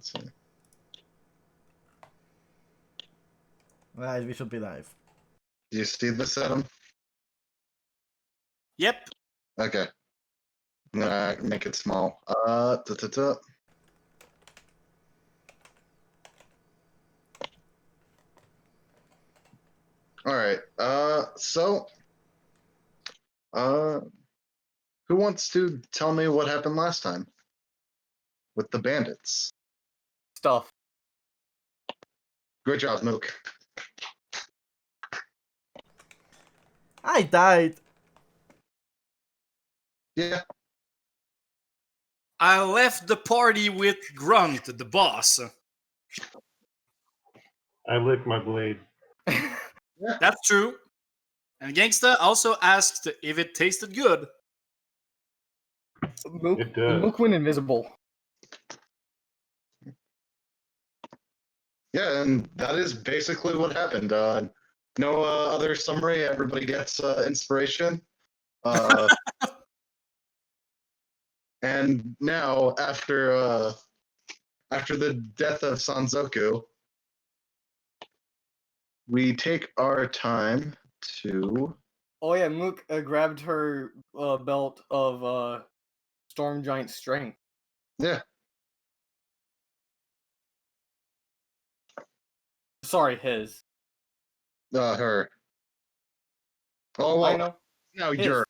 Let's see. Right, we should be live. Do you see this, Adam? Yep. Okay. I'm gonna make it small. All right. Who wants to tell me what happened last time with the bandits? Stuff. Great job, Mook. I died. Yeah. I left the party with Grunt, the boss. I licked my blade. That's true. And Gangsta also asked if it tasted good. Mook, It does. Mook went invisible. Yeah, and that is basically what happened. No other summary. Everybody gets inspiration. And now, after the death of Sanzoku, we take our time to. Oh yeah, Mook grabbed her belt of Storm Giant Strength. Yeah. Sorry, his. Her. Oh, well, I know. now His. you're.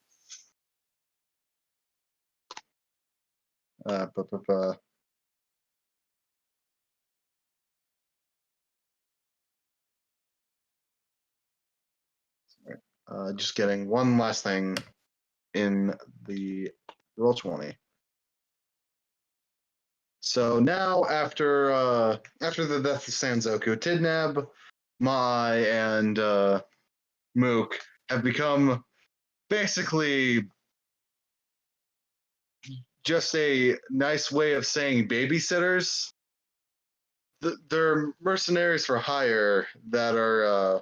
Just getting one last thing in the Roll20. So now, after the death of Sanzoku, Tidnab, Mai, and Mook have become basically just a nice way of saying babysitters. They're mercenaries for hire that are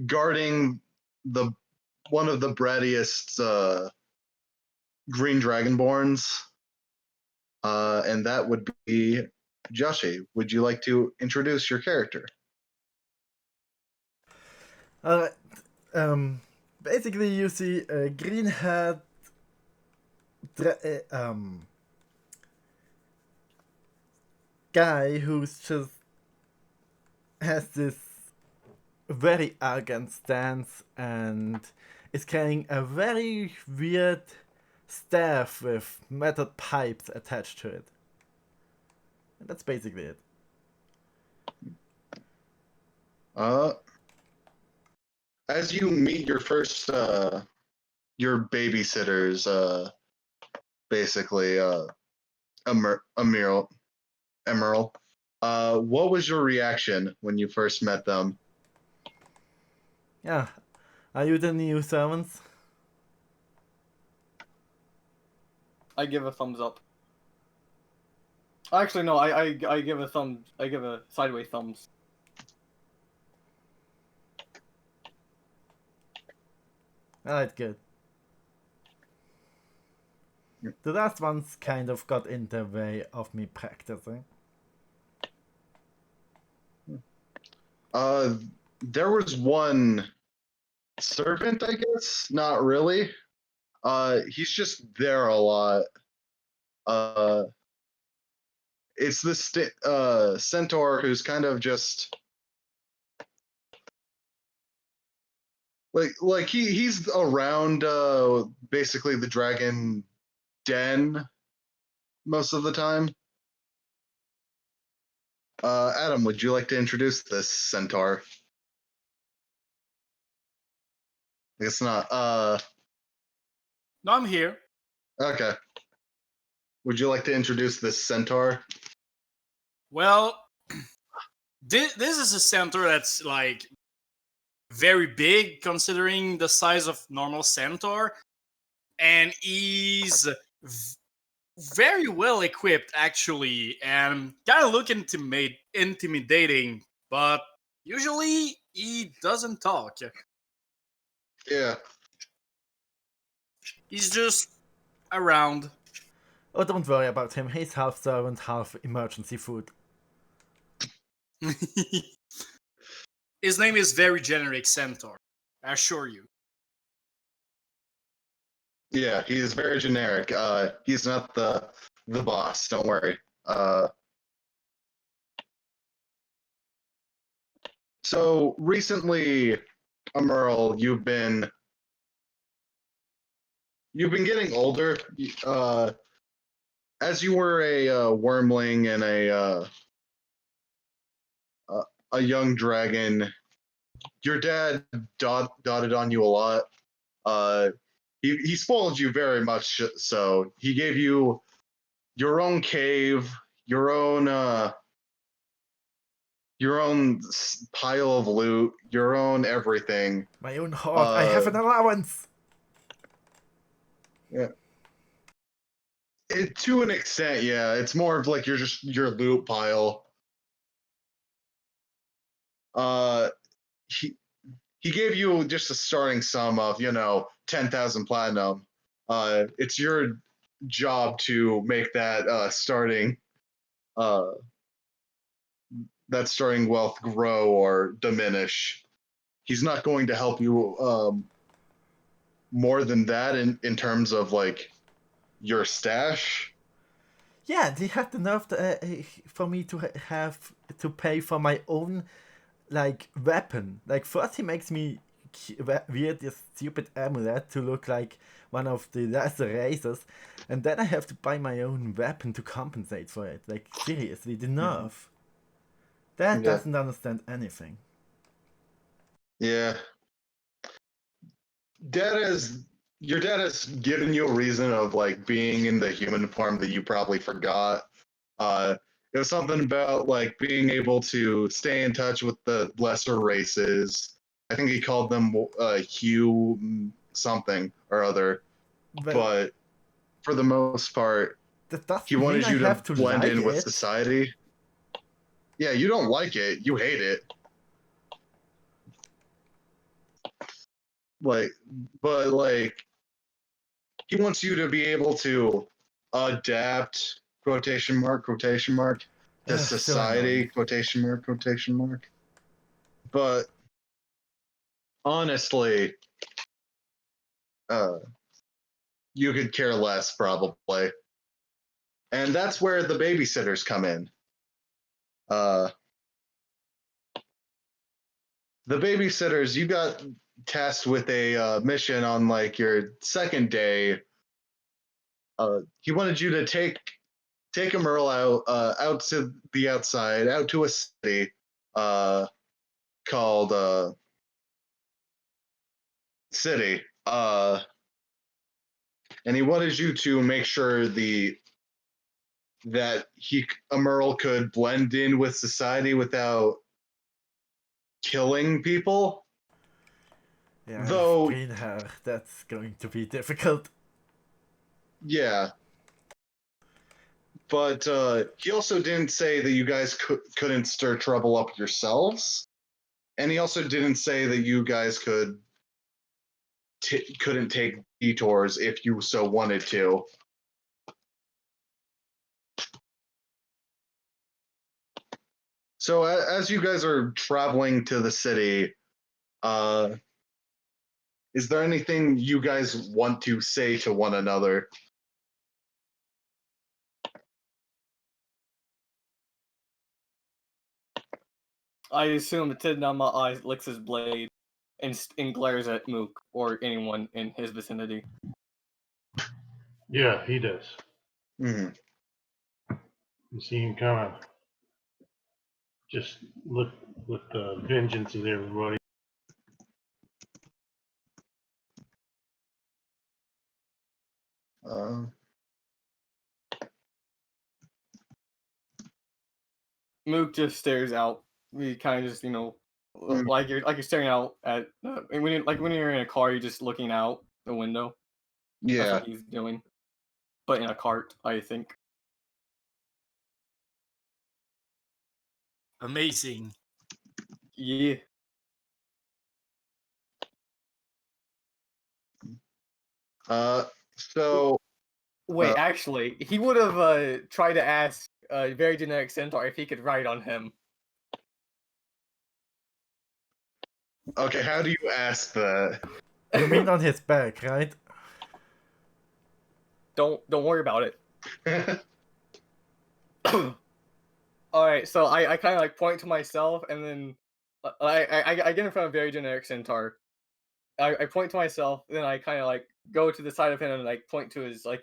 guarding one of the brattiest green dragonborns, and that would be Joshi. Would you like to introduce your character? Alright. Basically, you see a green-haired guy who's just has this very arrogant stance and is carrying a very weird staff with metal pipes attached to it. And that's basically it. As you meet your first your babysitters, basically Emerald, what was your reaction when you first met them? Yeah. Are you the new servants? I give a thumbs up. Actually, no. I give a thumb. I give a sideways thumbs. Alright, good. The last ones kind of got in the way of me practicing. There was one servant, I guess. Not really. He's just there a lot. It's this centaur who's kind of just like he's around basically the dragon den most of the time. Adam, would you like to introduce this centaur? I guess not. No, I'm here. Okay. Would you like to introduce this centaur? Well, this is a centaur that's like very big considering the size of normal centaur, and he's very well equipped actually, and kind of look intimidating, but usually he doesn't talk. Yeah. He's just around. Oh, don't worry about him. He's half servant, half emergency food. His name is very generic Centaur. I assure you. Yeah, he is very generic. He's not the boss. Don't worry. So recently, Emerl, you've been getting older. As you were a wormling and a young dragon, your dad dotted on you a lot. He spoiled you very much. So he gave you your own cave, your own pile of loot, your own everything. My own heart. I have an allowance. Yeah. To an extent, yeah. It's more of like your loot pile. He gave you just a starting sum of 10,000 platinum. It's your job to make that starting wealth grow or diminish. He's not going to help you more than that in terms of like your stash. Yeah, they had the nerve for me to have to pay for my own like weapon. Like first he makes me wear this stupid amulet to look like one of the lesser races, and then I have to buy my own weapon to compensate for it. Like seriously, the nerve. That Yeah. doesn't understand anything. Yeah. Your dad has given you a reason of like being in the human form that you probably forgot. It was something about like being able to stay in touch with the lesser races. I think he called them Hugh something or other. Well, But for the most part, that he doesn't mean wanted I you to have to blend like in with it. society. Yeah, you don't like it. You hate it. Like, but like, he wants you to be able to adapt quotation mark to Ugh, so annoying. society quotation mark. But honestly, uh, you could care less probably, and that's where the babysitters come in. Uh, the babysitters, you got tasked with a mission on like your second day. He wanted you to take a Merle out to the outside, out to a city called City. And he wanted you to make sure that Merle could blend in with society without killing people. Yeah, Though, green hair. That's going to be difficult. yeah. But he also didn't say that you guys couldn't stir trouble up yourselves, and he also didn't say that you guys couldn't take detours if you so wanted to. So as you guys are traveling to the city, is there anything you guys want to say to one another? I assume Tidnama eyes licks his blade and glares at Mook or anyone in his vicinity. Yeah, he does. Mm-hmm. You see him kind of just look with the vengeance at everybody. Mook just stares out. He kind of just like you're staring out at when you're in a car, you're just looking out the window. That's Yeah. what he's doing, but in a cart, I think. Amazing. Yeah. So Wait, go Actually, he would have tried to ask a very generic centaur if he could ride on him. Okay, how do you ask that? You mean on his back, right? Don't worry about it. Alright, so I kind of like point to myself, and then I get in front of very generic centaur. I point to myself, then I kind of like go to the side of him and like point to his like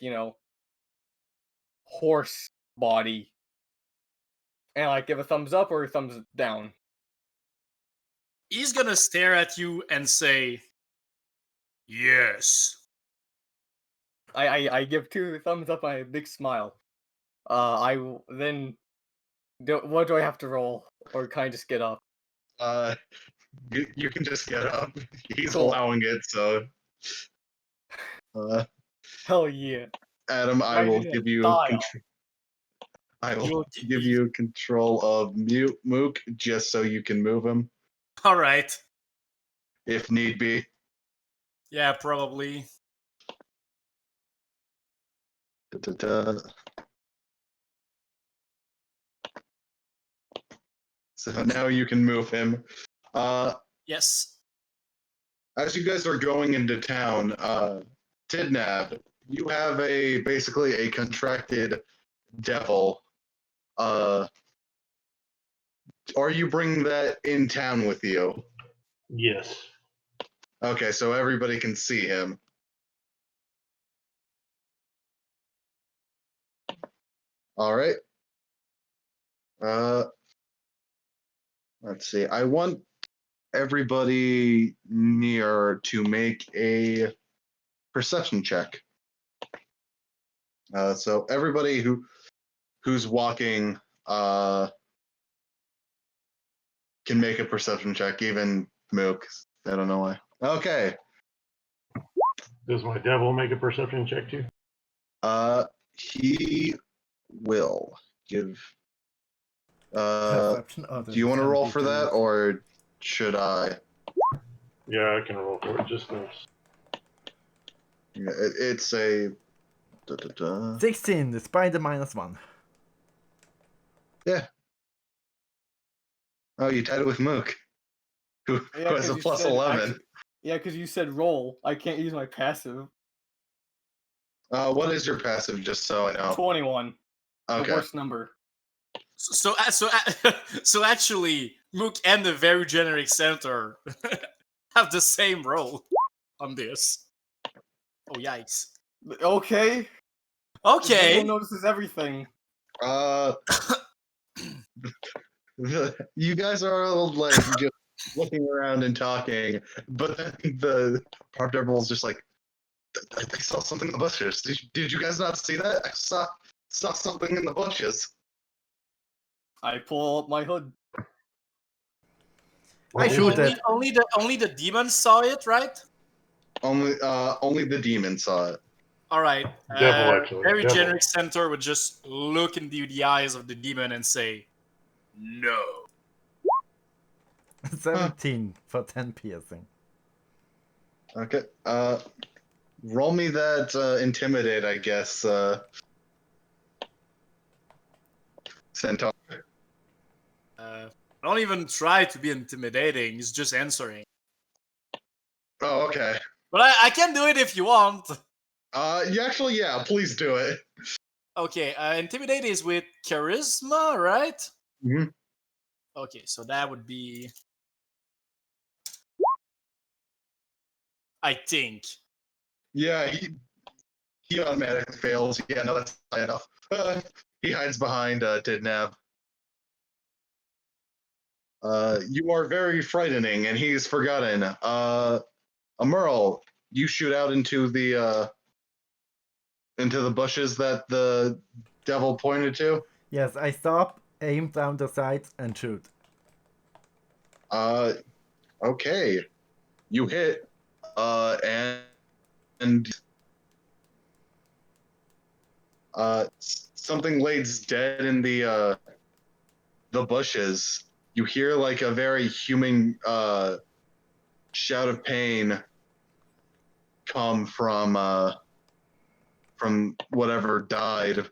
horse body, and like give a thumbs up or a thumbs down. He's gonna stare at you and say, "Yes." I give 2 thumbs up and a big smile. Then what do I have to roll, or can I just get up? You can just get up. He's Cool. allowing it, so. Hell yeah! Adam, I will Riding in give you style. I will You'll give you control of Mook just so you can move him All right. if need be. Yeah, probably. Da-da-da. So now you can move him. Yes. As you guys are going into town, Tidnab, you have basically a contracted devil. Are you bringing that in town with you? Yes. Okay, so everybody can see him. All right. Let's see. I want everybody near to make a perception check. So everybody who's walking can make a perception check, even Mook. I don't know why. Okay. Does my devil make a perception check too? He will give. Perception. Oh, Do you want to roll for that, or should I? Yeah, I can roll for it. Just nice. Yeah, it's a. 16, despite the -1. Yeah. Oh, you tied it with Mook, who has a 'cause you plus said 11. Yeah, because you said roll. I can't use my passive. What is your passive, just so I know? 21. The Okay. worst number. So actually, Mook and the very generic centaur have the same role on this. Oh yikes! Okay. Okay. Devil notices everything. You guys are like just looking around and talking, but then the Park Devil's just like, I saw something in the bushes. Did you guys not see that? I saw something in the bushes. I pull up my hood. I shoot it. Only the demon saw it, right? Only the demon saw it. All right. Devil, actually. Very Devil. generic centaur would just look into the eyes of the demon and say, "No." 17 for 10 piercing. Okay. Roll me that intimidate, I guess. Centaur. Don't even try to be intimidating. He's just answering. Oh, okay. But I can do it if you want. Yeah, please do it. Okay, intimidate is with charisma, right? Mhm. Okay, so that would be, I think. Yeah, he automatically fails. Yeah, no, that's high enough. He hides behind Tidnab. You are very frightening, and he's forgotten. Amerl, you shoot out into the bushes that the devil pointed to. Yes, I stop, aim down the sights, and shoot. Okay, you hit, and something lays dead in the bushes. You hear like a very human shout of pain come from from whatever died.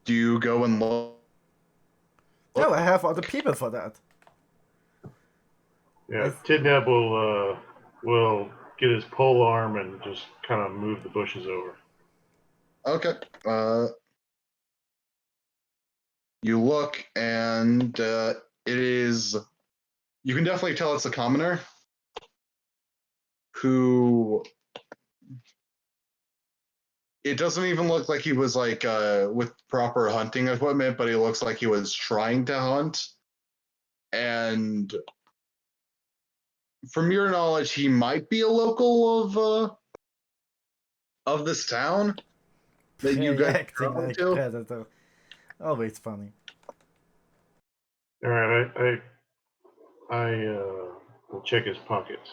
Do you go and look? No, I have other people for that. Yeah, Yes. Tidnab will get his pole arm and just kind of move the bushes over. Okay. You look, and it is. You can definitely tell it's a commoner who. It doesn't even look like he was like with proper hunting equipment, but he looks like he was trying to hunt. And from your knowledge, he might be a local of this town that you Hey, guys are acting traveling like to. predator. Always funny. All right, I will check his pockets.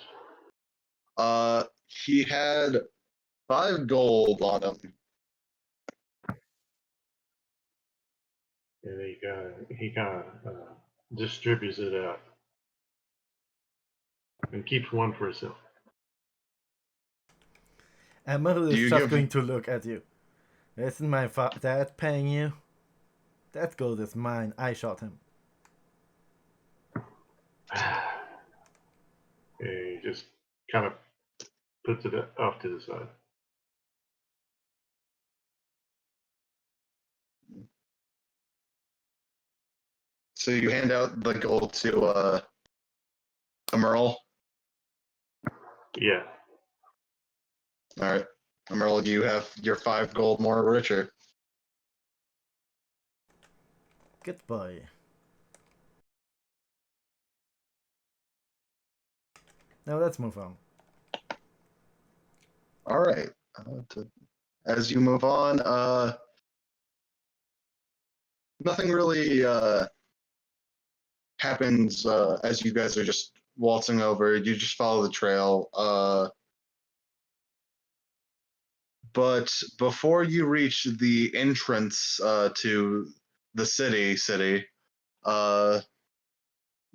He had 5 gold on him. And he kind of distributes it out and keeps one for himself. Emerald Do is you just give- going to look at you. Isn't my dad paying you? That gold is mine. I shot him. He just kind of puts it off to the side. So you hand out the gold to Emerald. Yeah. All right, Emerald, you have your 5 gold more richer. Good boy. Now let's move on. All right. As you move on, nothing really happens as you guys are just waltzing over. You just follow the trail. But before you reach the entrance to the city,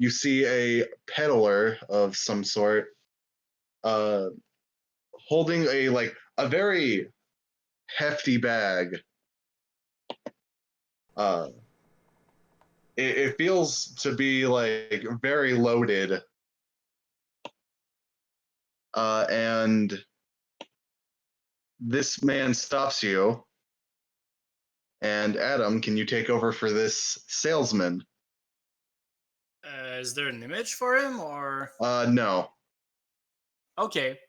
you see a peddler of some sort holding a very hefty bag. It feels to be like very loaded, and this man stops you. And Adam, can you take over for this salesman? Is there an image for him, or No. okay?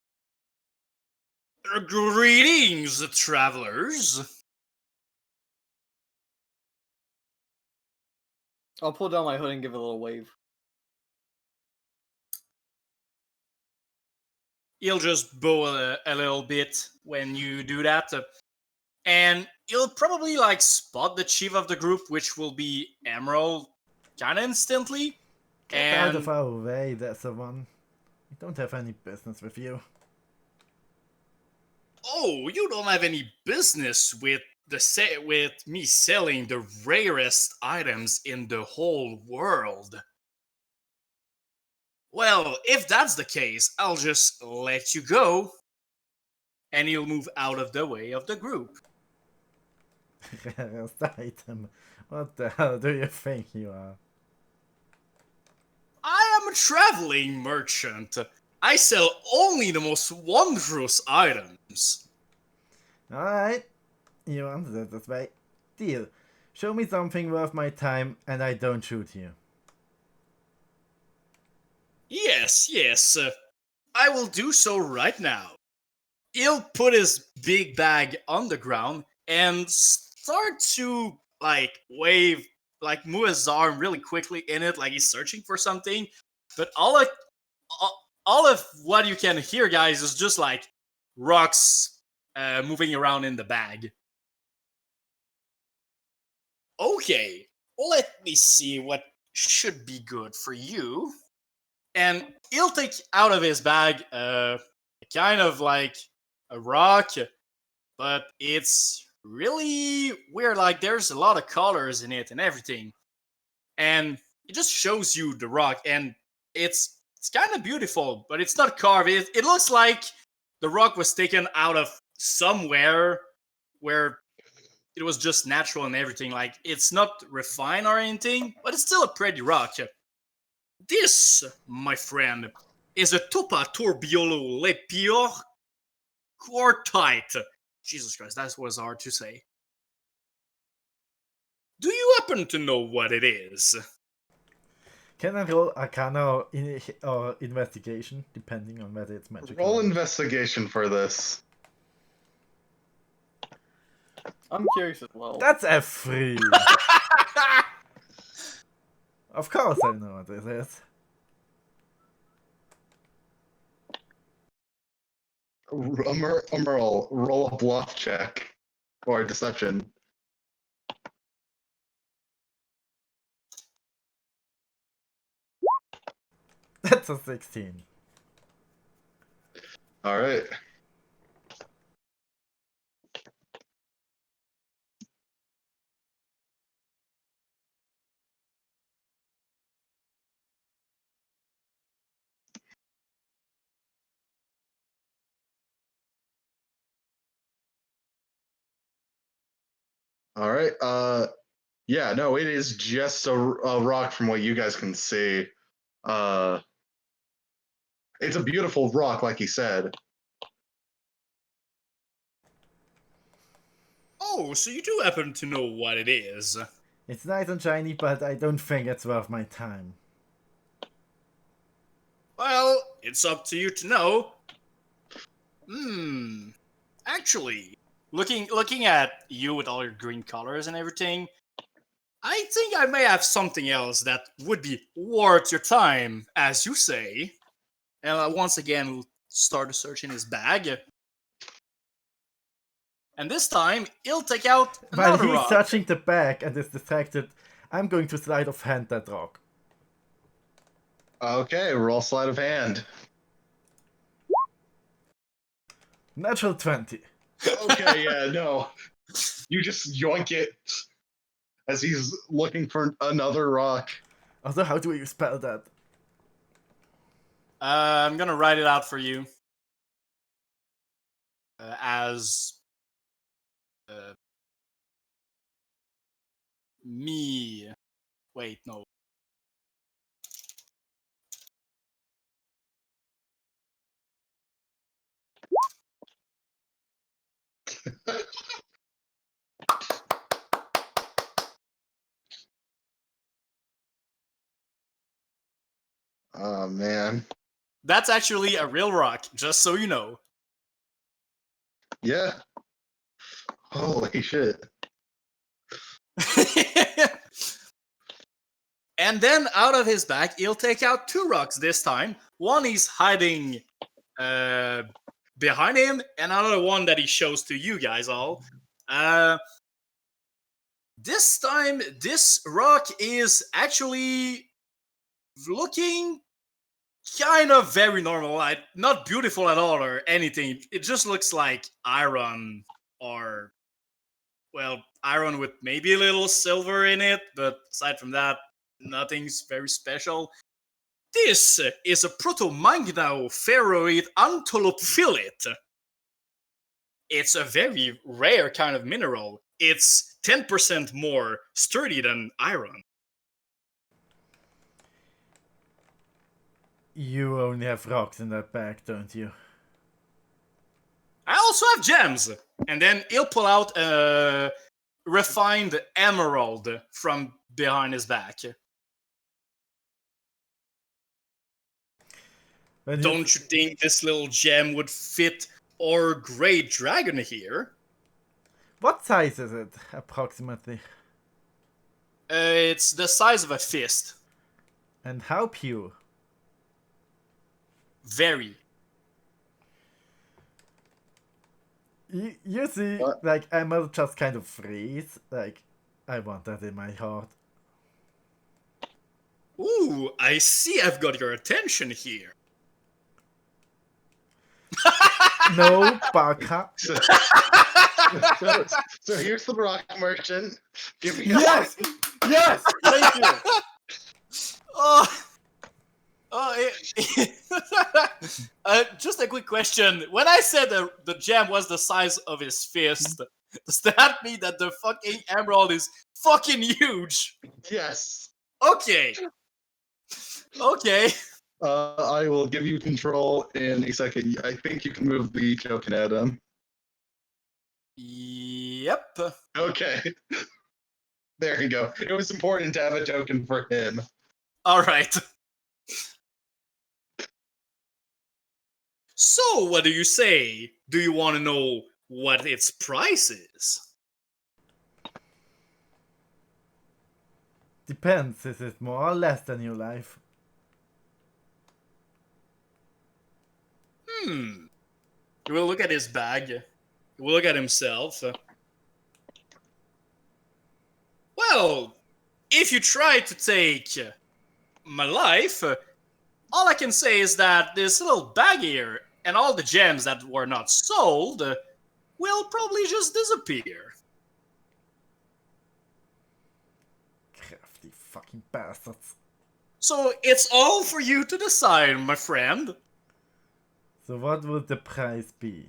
Greetings, travelers. I'll pull down my hood and give it a little wave. He'll just bow a little bit when you do that, and you'll probably like spot the chief of the group, which will be Emerald, kind of instantly. Get out And of our way, that's the one. We don't have any business with you. oh, you don't have any business with with me selling the rarest items in the whole world. Well, if that's the case, I'll just let you go, and he'll move out of the way of the group. Rarest item. What the hell do you think you are? I am a traveling merchant. I sell only the most wondrous items. Alright. You wanted it this way. Deal. Show me something worth my time and I don't shoot you. Yes, I will do so right now. He'll put his big bag on the ground and start to, like, wave, like, move his arm really quickly in it, like he's searching for something. But all of what you can hear, guys, is just, like, rocks moving around in the bag. Okay, let me see what should be good for you. And he'll take out of his bag kind of like a rock, but it's really weird. Like there's a lot of colors in it and everything. And it just shows you the rock, and it's kind of beautiful, but it's not carved. It looks like the rock was taken out of somewhere where it was just natural and everything. Like, it's not refined or anything, but it's still a pretty rock. This, my friend, is a Topa Torbiolo Lepior Quartite. Jesus Christ, that was hard to say. Do you happen to know what it is? Can I roll Arcana or Investigation, depending on whether it's magical? Roll investigation for this. I'm curious as well. That's F3. Of course I know what this is. Merle, roll a bluff check or deception. That's a 16. All right. All right. Yeah, no, it is just a rock from what you guys can see. It's a beautiful rock, like he said. Oh, so you do happen to know what it is. It's nice and shiny, but I don't think it's worth my time. Well, it's up to you to know. Actually, looking at you with all your green colors and everything, I think I may have something else that would be worth your time, as you say. And I once again start to search in his bag. And this time, he'll take out While another he's rock. searching the bag and is distracted, I'm going to sleight of hand that rock. Okay, roll sleight of hand. Natural 20. Okay, yeah, no. You just yoink it as he's looking for another rock. Also, how do you spell that? I'm gonna write it out for you. As me. Wait, no. Oh, man. That's actually a real rock, just so you know. Yeah. Holy shit. And then out of his bag, he'll take out two rocks this time. One he's hiding behind him, and another one that he shows to you guys all. This time, this rock is actually looking kind of very normal, like not beautiful at all or anything. It just looks like iron, or, well, iron with maybe a little silver in it, but aside from that, nothing's very special. This is a proto-magnoferroid antolophyllite. It's a very rare kind of mineral. It's 10% more sturdy than iron. You only have rocks in that bag, don't you? I also have gems. And then he'll pull out a refined emerald from behind his back. Don't you think this little gem would fit our great dragon here? What size is it, approximately? It's the size of a fist. And how pure? Very. You see, What? like, Emma just kind of freeze. Like, I want that in my heart. Ooh, I see I've got your attention here. No, Baka. So here's the rock merchant. Give me Yes! Yes! Thank you! Oh, Just a quick question. When I said the gem was the size of his fist, does that mean that the fucking emerald is fucking huge? Yes. Okay. Okay. I will give you control in a second. I think you can move the token at him. Yep. Okay. There you go. It was important to have a token for him. All right. So, what do you say? Do you want to know what its price is? Depends, is it more or less than your life? He will look at his bag. He will look at himself. Well, if you try to take my life, all I can say is that this little bag here and all the gems that were not sold will probably just disappear. Crafty fucking bastards. So it's all for you to decide, my friend. So what would the price be?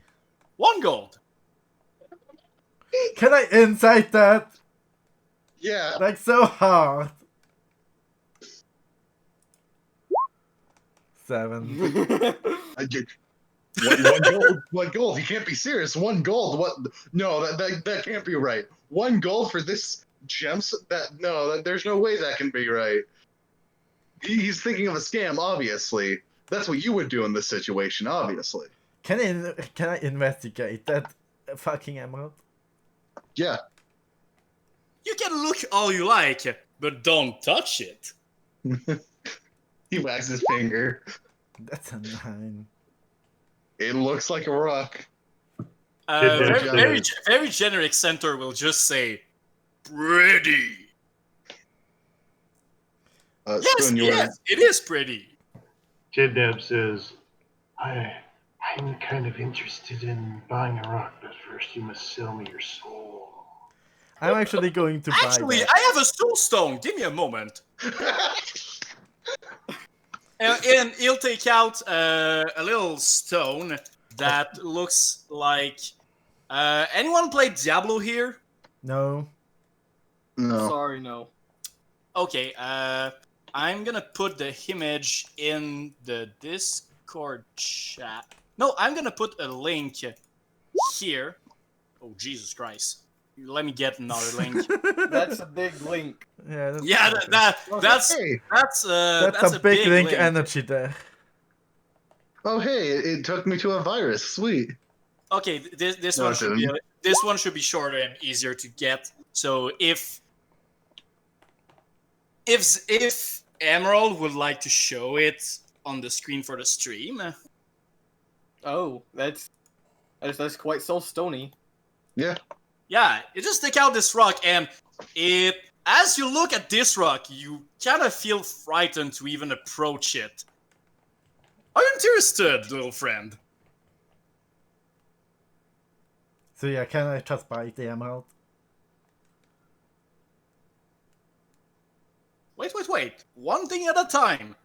1 gold. Can I insight that? Yeah. Like so hard. 7. I did. One gold. 1 gold. You can't be serious. 1 gold. What? No, that can't be right. 1 gold for this gems? There's no way that can be right. He's thinking of a scam, obviously. That's what you would do in this situation, obviously. Can I investigate that fucking emerald? Yeah. You can look all you like, but don't touch it. He wags his finger. That's a 9. It looks like a rock. Very generic center will just say, pretty. Yes, it is pretty. Kidnap says, I'm kind of interested in buying a rock, but first you must sell me your soul. I'm actually going to buy Actually, that. I have a soul stone. Give me a moment. And he'll take out a little stone that looks like... anyone play Diablo here? No. No. Sorry, no. Okay, I'm gonna put the image in the Discord chat. No, I'm gonna put a link here. Oh, Jesus Christ. Let me get another link. That's a big link. Yeah, that's Yeah, that's Hey. that's a big link energy there. Oh, hey, it took me to a virus. Sweet. Okay, this No, one it should be didn't. this one should be shorter and easier to get. So if Emerald would like to show it on the screen for the stream. Oh, that's quite so stony. Yeah. Yeah, you just take out this rock, and as you look at this rock, you kind of feel frightened to even approach it. Are you interested, little friend? So yeah, can I just buy the emerald? Wait. One thing at a time.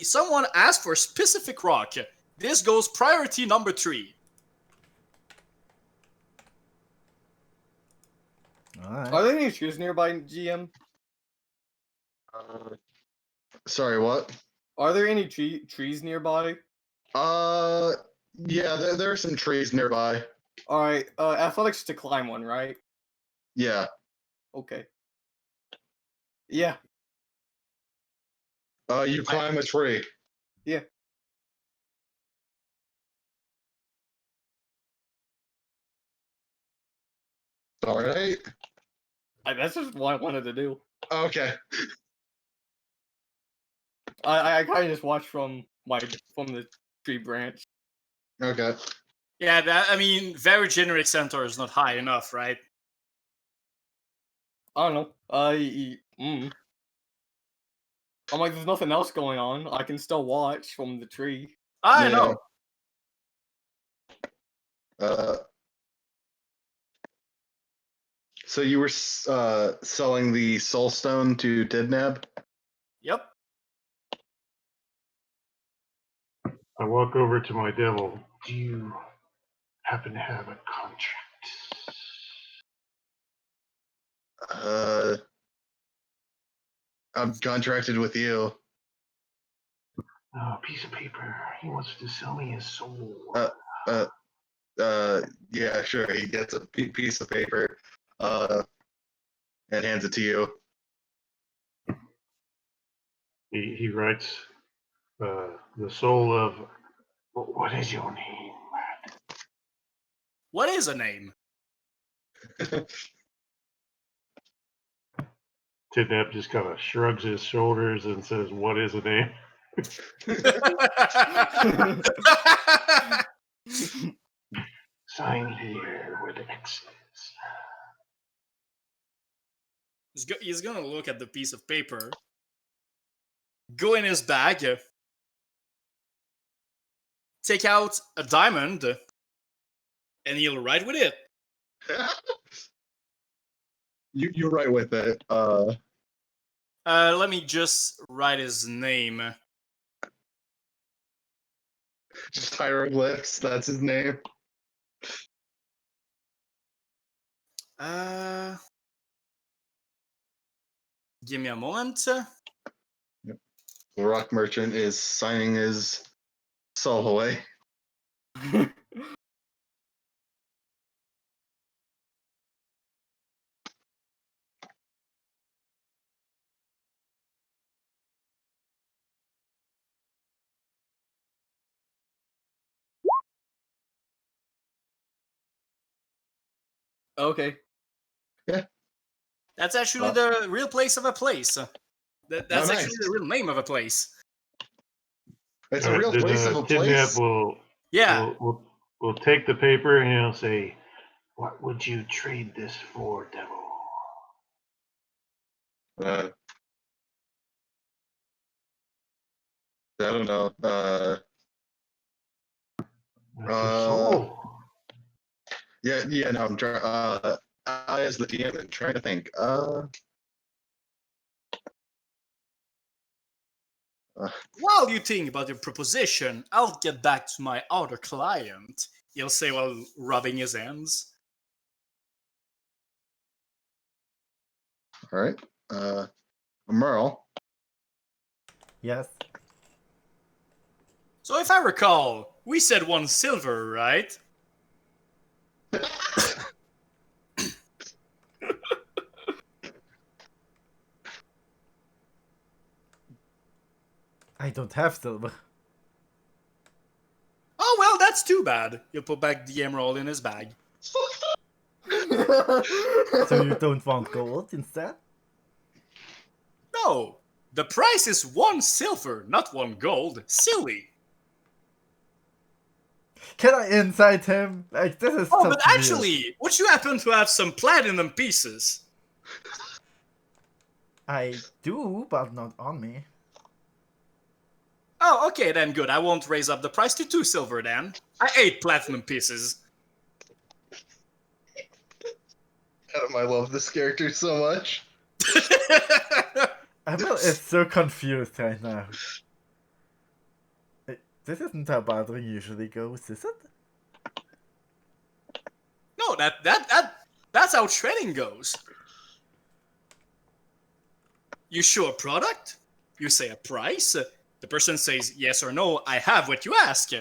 Someone asked for a specific rock. This goes priority number 3. Alright. Are there any trees nearby, GM? Sorry, what? Are there any trees nearby? Yeah, there are some trees nearby. Alright, athletics to climb one, right? Yeah. Okay. Yeah. You climb a tree. Yeah. All right. That's just what I wanted to do. Okay. I kind of just watched from the tree branch. Okay. Yeah, I mean, very generic centaur is not high enough, right? I don't know. I'm like, there's nothing else going on. I can still watch from the tree. I Yeah. know. So you were selling the soul stone to Didnab? Yep. I walk over to my devil. Do you happen to have a contract? I'm contracted with you. Oh, a piece of paper. He wants to sell me his soul. Yeah, sure. He gets a piece of paper, and hands it to you. He writes, the soul of. What is your name? What is a name? Tidnap just kind of shrugs his shoulders and says, "What is a name?" Sign here with X's. He's gonna look at the piece of paper, go in his bag, take out a diamond, and he'll write with it. You're right with it. Let me just write his name. Just hieroglyphs. That's his name. Give me a moment. The rock merchant is signing his soul away. Okay. That's actually the real place of a place. That's nice. actually the real name of a place. It's a real place of a Tidnap place. Yeah. will take the paper and he'll say, "What would you trade this for, devil?" I don't know. That's your soul. Yeah. No, I'm trying. I, as the DM, am trying to think. While you think about your proposition, I'll get back to my other client. He'll say while rubbing his hands. All right. Merle. Yes. So if I recall, we said 1 silver, right? I don't have silver. Oh well, that's too bad. He'll put back the emerald in his bag. So you don't want gold instead? No, the price is 1 silver, not 1 gold. Silly. Can I incite him? Like, this is Oh, just but weird. actually, would you happen to have some platinum pieces? I do, but not on me. Oh, okay, then good. I won't raise up the price to 2 silver then. I 8 platinum pieces. Adam, I love this character so much. Emil is so confused right now. This isn't how bartering usually goes, is it? No, that's how trading goes. You show a product, you say a price, the person says yes or no, I have what you ask.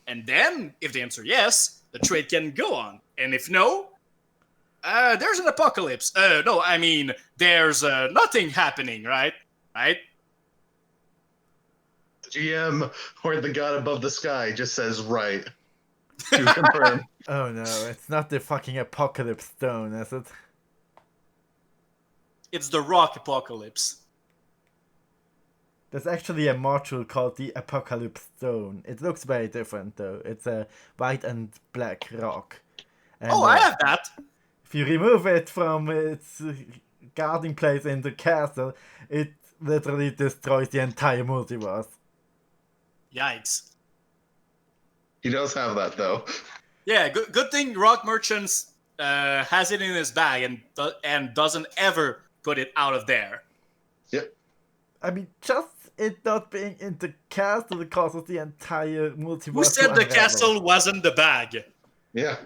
And then, if they answer yes, the trade can go on. And if no, there's an apocalypse. No, I mean, there's nothing happening, right? Right? GM or the god above the sky just says right to confirm. Oh no, it's not the fucking apocalypse stone, is it? It's the rock apocalypse. There's actually a module called the Apocalypse Stone. It looks very different though. It's a white and black rock. And, I have that. if you remove it from its guarding place in the castle, it literally destroys the entire multiverse. Yikes. He does have that though. Yeah, good thing Rock Merchants has it in his bag and doesn't ever put it out of there. Yep. I mean, just it not being in the castle that causes the entire multiverse Who said to the unravel. castle wasn't the bag? Yeah.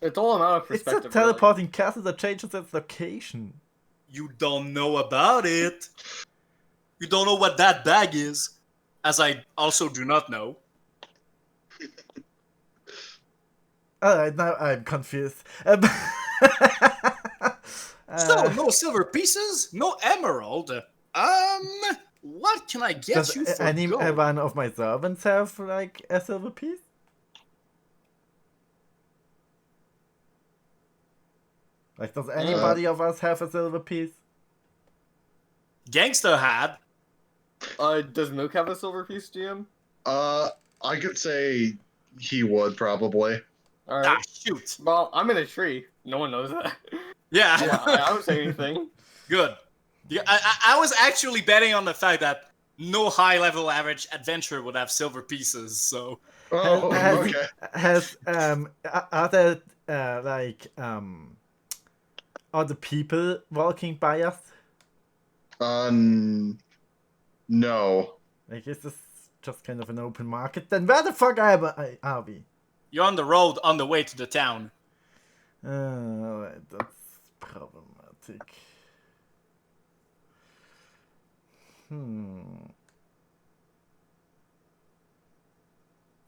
It's all a matter of It's a perspective. really. teleporting castle that changes its location. You don't know about it. You don't know what that bag is, as I also do not know. Alright, now I'm confused. So, no silver pieces, no emerald. What can I get Does you for any gold? one of my servants have like a silver piece? Like, does anybody of us have a silver piece? Gangsta had. Does Mook have a silver piece, GM? I could say he would probably. All Ah, right. shoot. Well, I'm in a tree. No one knows that. Yeah. I don't say anything. Good. Yeah, I was actually betting on the fact that no high-level average adventurer would have silver pieces, so... Oh, Has- okay. Are there other people walking by us? No. Like, is this just kind of an open market? Then where the fuck are we? You're on the road on the way to the town. Alright, that's problematic.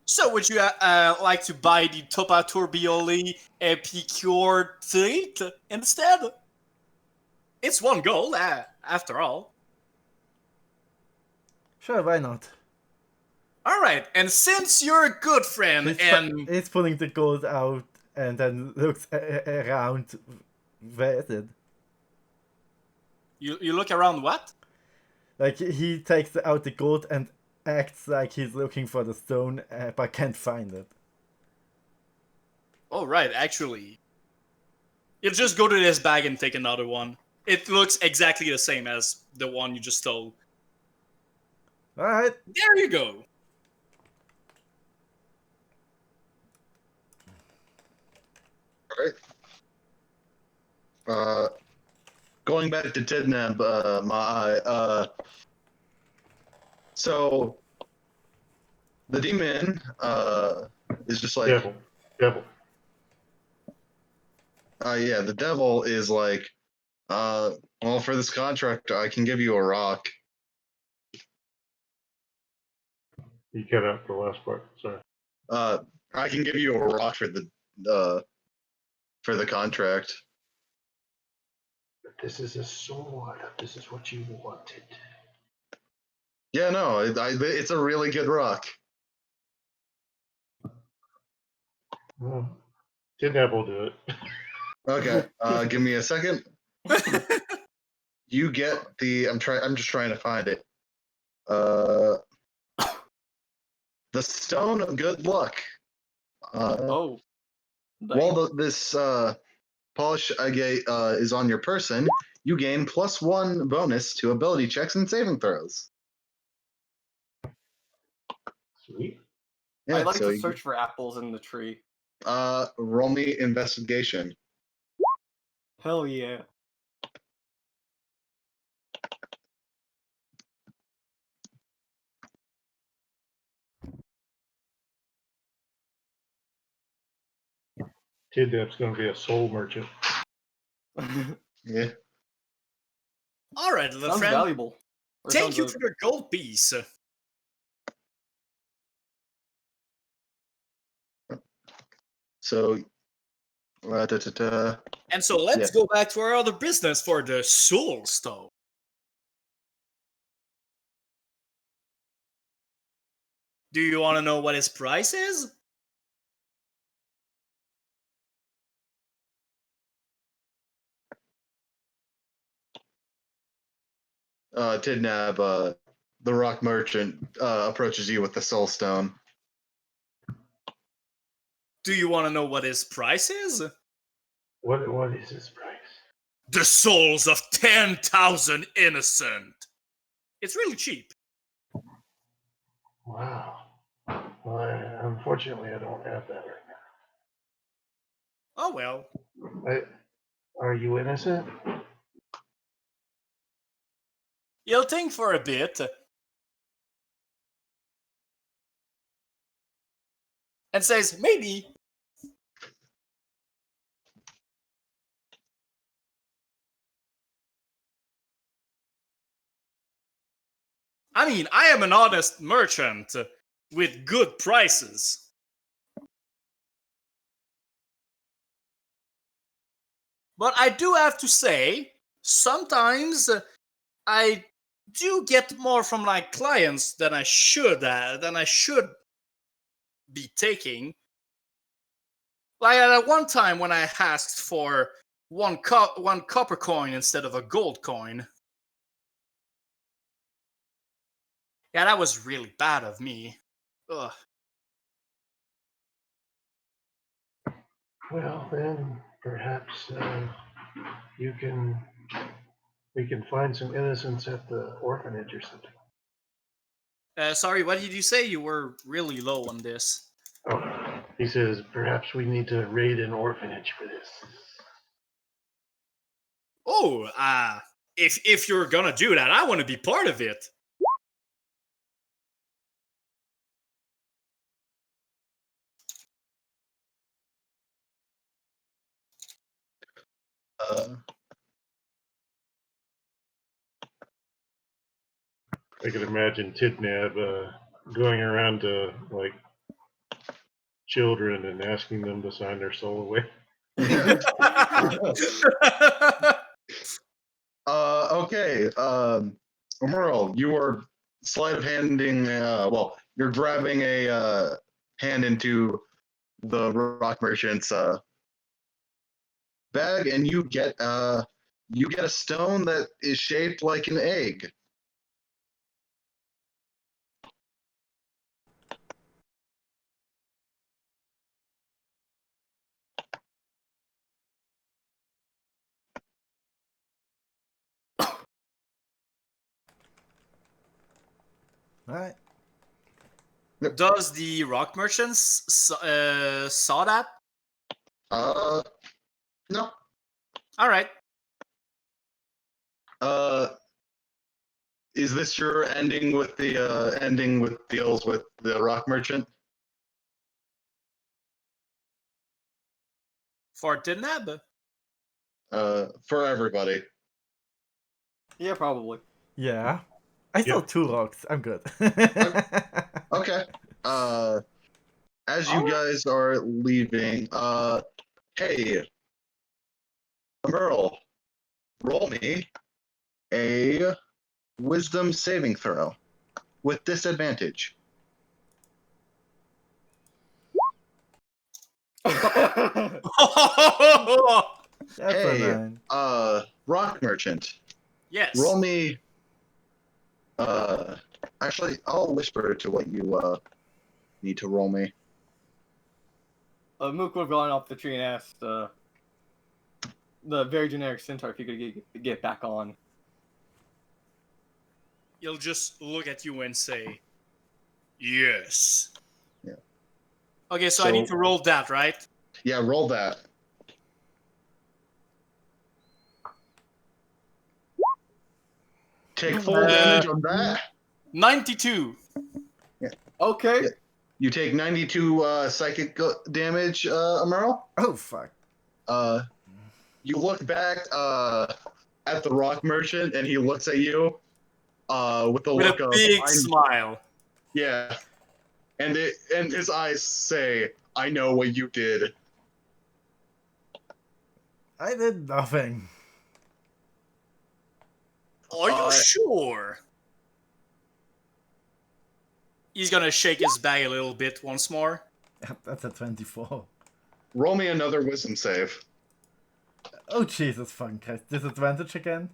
So would you like to buy the Topa Turbioli Epicure treat instead? It's one goal, after all. Sure, why not? Alright, and since you're a good friend and... He's pulling the gold out and then looks around. Where is it? You look around what? Like, he takes out the gold and acts like he's looking for the stone, but can't find it. Oh, right, actually. You just go to this bag and take another one. It looks exactly the same as the one you just stole. Alright. There you go. Alright. Going back to Tidnab, so the demon is just like Devil. yeah, the devil is like well, for this contract I can give you a rock. You cut out the last part. Sorry. I can give you a rock for the contract. But this is a sword. This is what you wanted. Yeah, no, it's a really good rock. Well, Kidnap will do it. Okay, give me a second. You get the. I'm just trying to find it. The Stone of Good Luck. Oh. While this polish agate is on your person, you gain +1 bonus to ability checks and saving throws. Sweet. Yeah, I'd like so to search for apples in the tree. roll me investigation. Hell yeah. Kidnap's going to be a soul merchant. Yeah. Alright, little Sounds friend. valuable. Or Take sounds you good. to the gold piece. So. And so let's go back to our other business for the soul stone. Do you want to know what his price is? Tidnab, the rock merchant, approaches you with the soul stone. Do you want to know what his price is? What is his price? The souls of 10,000 innocent. It's really cheap. Wow. Well, unfortunately, I don't have that right Oh well. now. Are you innocent? You'll think for a bit. and says, maybe. I mean, I am an honest merchant with good prices. But I do have to say, sometimes I do get more from my clients than I should be taking. Like at one time when I asked for one copper coin instead of a gold coin. Yeah, that was really bad of me. Ugh. Well, then perhaps we can find some innocents at the orphanage or something. Sorry, what did you say? You were really low on this. Oh, he says perhaps we need to raid an orphanage for this. Oh, if you're gonna do that, I want to be part of it. Uh, I can imagine Tidnab going around to like children and asking them to sign their soul away. okay. Merle, you are sleight of handing. Well, you're grabbing a hand into the rock merchant's bag, and you get a stone that is shaped like an egg. Alright. Does the rock merchants saw that? No. All right. Is this your ending with deals with the rock merchant? For Dinab? For everybody. Yeah, probably. Yeah. I saw Yep. 2 rocks. I'm good. Okay. As you guys are leaving, hey, Merle, roll me a wisdom saving throw with disadvantage. That's Hey, a 9. rock merchant, Yes. roll me. Actually, I'll whisper to what you need to roll me. Mook would have gone off the tree and asked the very generic centaur if he could get back on. He'll just look at you and say, yes. Yeah. Okay, so I need to roll that, right? Yeah, roll that. Take full damage on that. 92. Okay. Yeah. You take 92 psychic damage, Merle. Oh, fuck. You look back at the rock merchant, and he looks at you with the look With a of big smile. Yeah, and his eyes say, "I know what you did." I did nothing. Are you sure? He's gonna shake his bag a little bit once more. That's a 24. Roll me another wisdom save. Oh, Jesus fucking Christ. Disadvantage again?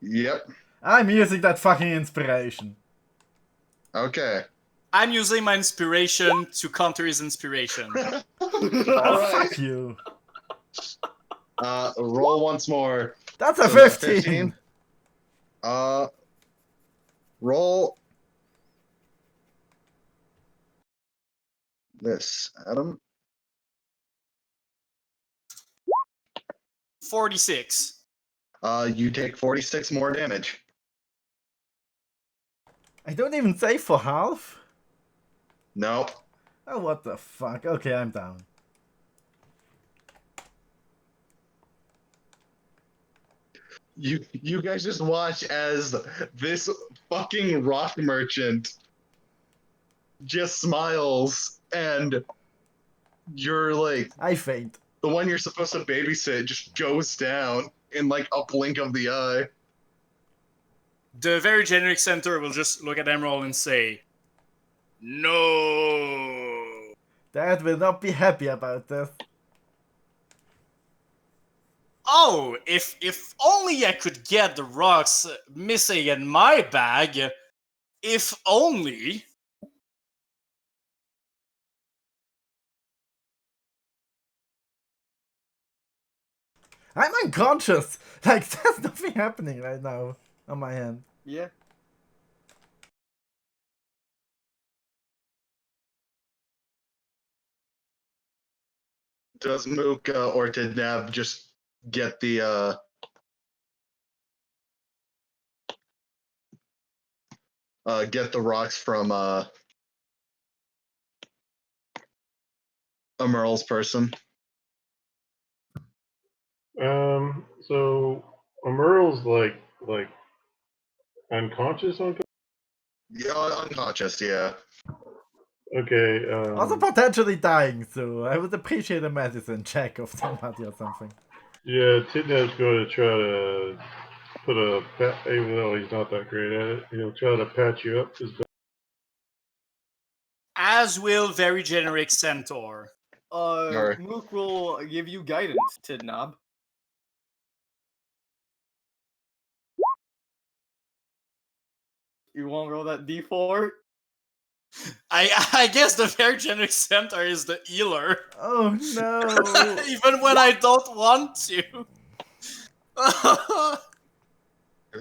Yep. I'm using that fucking inspiration. Okay. I'm using my inspiration to counter his inspiration. All right. Fuck you. Roll once more. That's a So that's 15. Roll this, Adam. 46. You take 46 more damage. I don't even save for half. No. Oh, what the fuck? Okay, I'm down. You guys just watch as this fucking rock merchant just smiles, and you're like I faint. the one you're supposed to babysit just goes down in like a blink of the eye. The very generic centaur will just look at Emerald and say, "No." Dad will not be happy about this. Oh, if only I could get the rocks missing in my bag. If only. I'm unconscious! Like, there's nothing happening right now on my end. Yeah. Does Mook or did Nab just get the rocks from a Merle's person? So Merle's like unconscious. Yeah, unconscious. Yeah. Okay. Also potentially dying, so I would appreciate a medicine check of somebody or something. Yeah, Tidnab's going to try to put a pat, even though he's not that great at it, he'll try to patch you up as best. As will very generic centaur. Alright. Mook will give you guidance, Tidnob. You want to roll that d4? I guess the very generic centaur is the healer. Oh no! Even when I don't want to.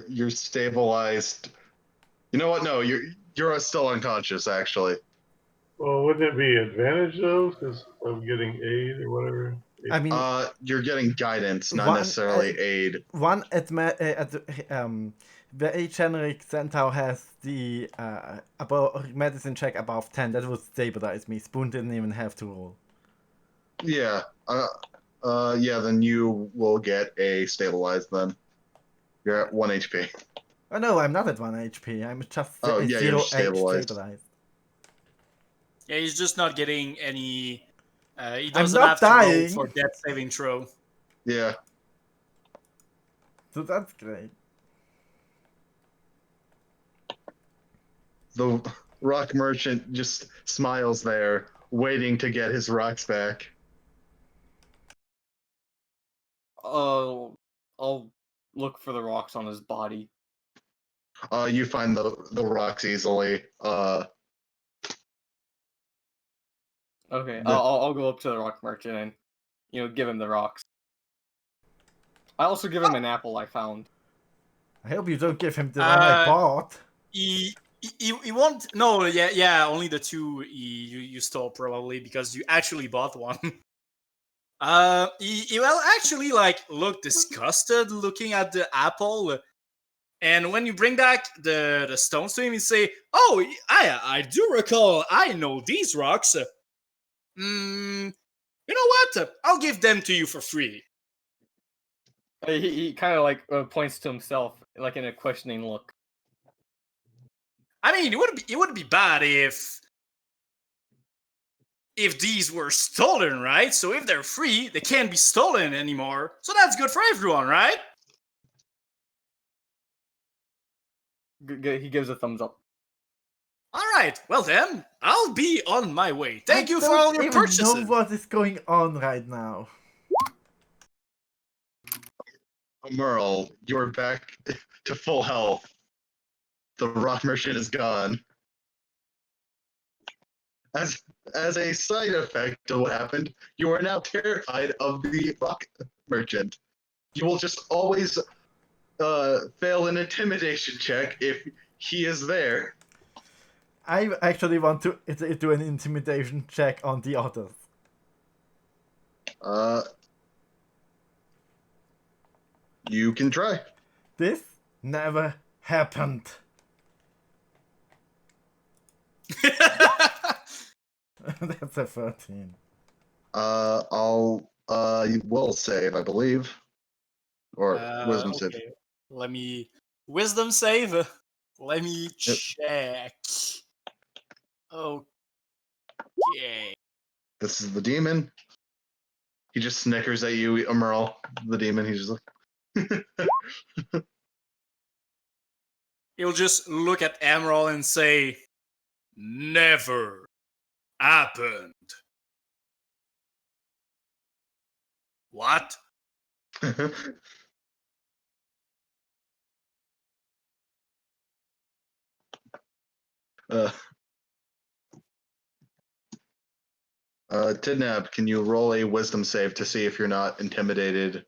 You're stabilized. You know what? No, you're still unconscious. Actually, Well, wouldn't it be advantage though, because of getting aid or whatever? I mean, you're getting guidance, not One- necessarily aid. one very generic centaur has the above medicine check above 10. That would stabilize me. Spoon didn't even have to roll. Yeah. Yeah. Then you will get a stabilized. Then you're at 1 HP. Oh no, I'm not at 1 HP. I'm just Oh, at yeah, 0 you're H stabilized. stabilized. Yeah, he's just not getting any. He I'm doesn't not have to roll dying. for death saving throw. Yeah. So that's great. The rock merchant just smiles there, waiting to get his rocks back. I'll look for the rocks on his body. You find the rocks easily. Okay, The- I'll go up to the rock merchant and give him the rocks. I also give him an apple I found. I hope you don't give him the one I bought. He won't. No, yeah. Only the two you stole probably because you actually bought one. He will actually look disgusted looking at the apple, and when you bring back the stones to him, he say, "Oh, I do recall. I know these rocks. You know what? I'll give them to you for free." He kind of points to himself in a questioning look. I mean, it would be bad if these were stolen, right? So if they're free, they can't be stolen anymore. So that's good for everyone, right? He gives a thumbs up. All right. Well then, I'll be on my way. Thank you for I all don't your even purchases. know what is going on right now. Merle, you're back to full health. The rock merchant is gone. As a side effect of what happened, you are now terrified of the rock merchant. You will just always fail an intimidation check if he is there. I actually want to do an intimidation check on the others. You can try. This never happened. That's a 13. You will save, I believe. Or wisdom save. Okay. Let me wisdom save. Let me Yep. check. Okay. This is the demon. He just snickers at you, Emerl, the demon. He's just like He'll just look at Emerald and say, "Never happened." What? uh, Tidnab, can you roll a wisdom save to see if you're not intimidated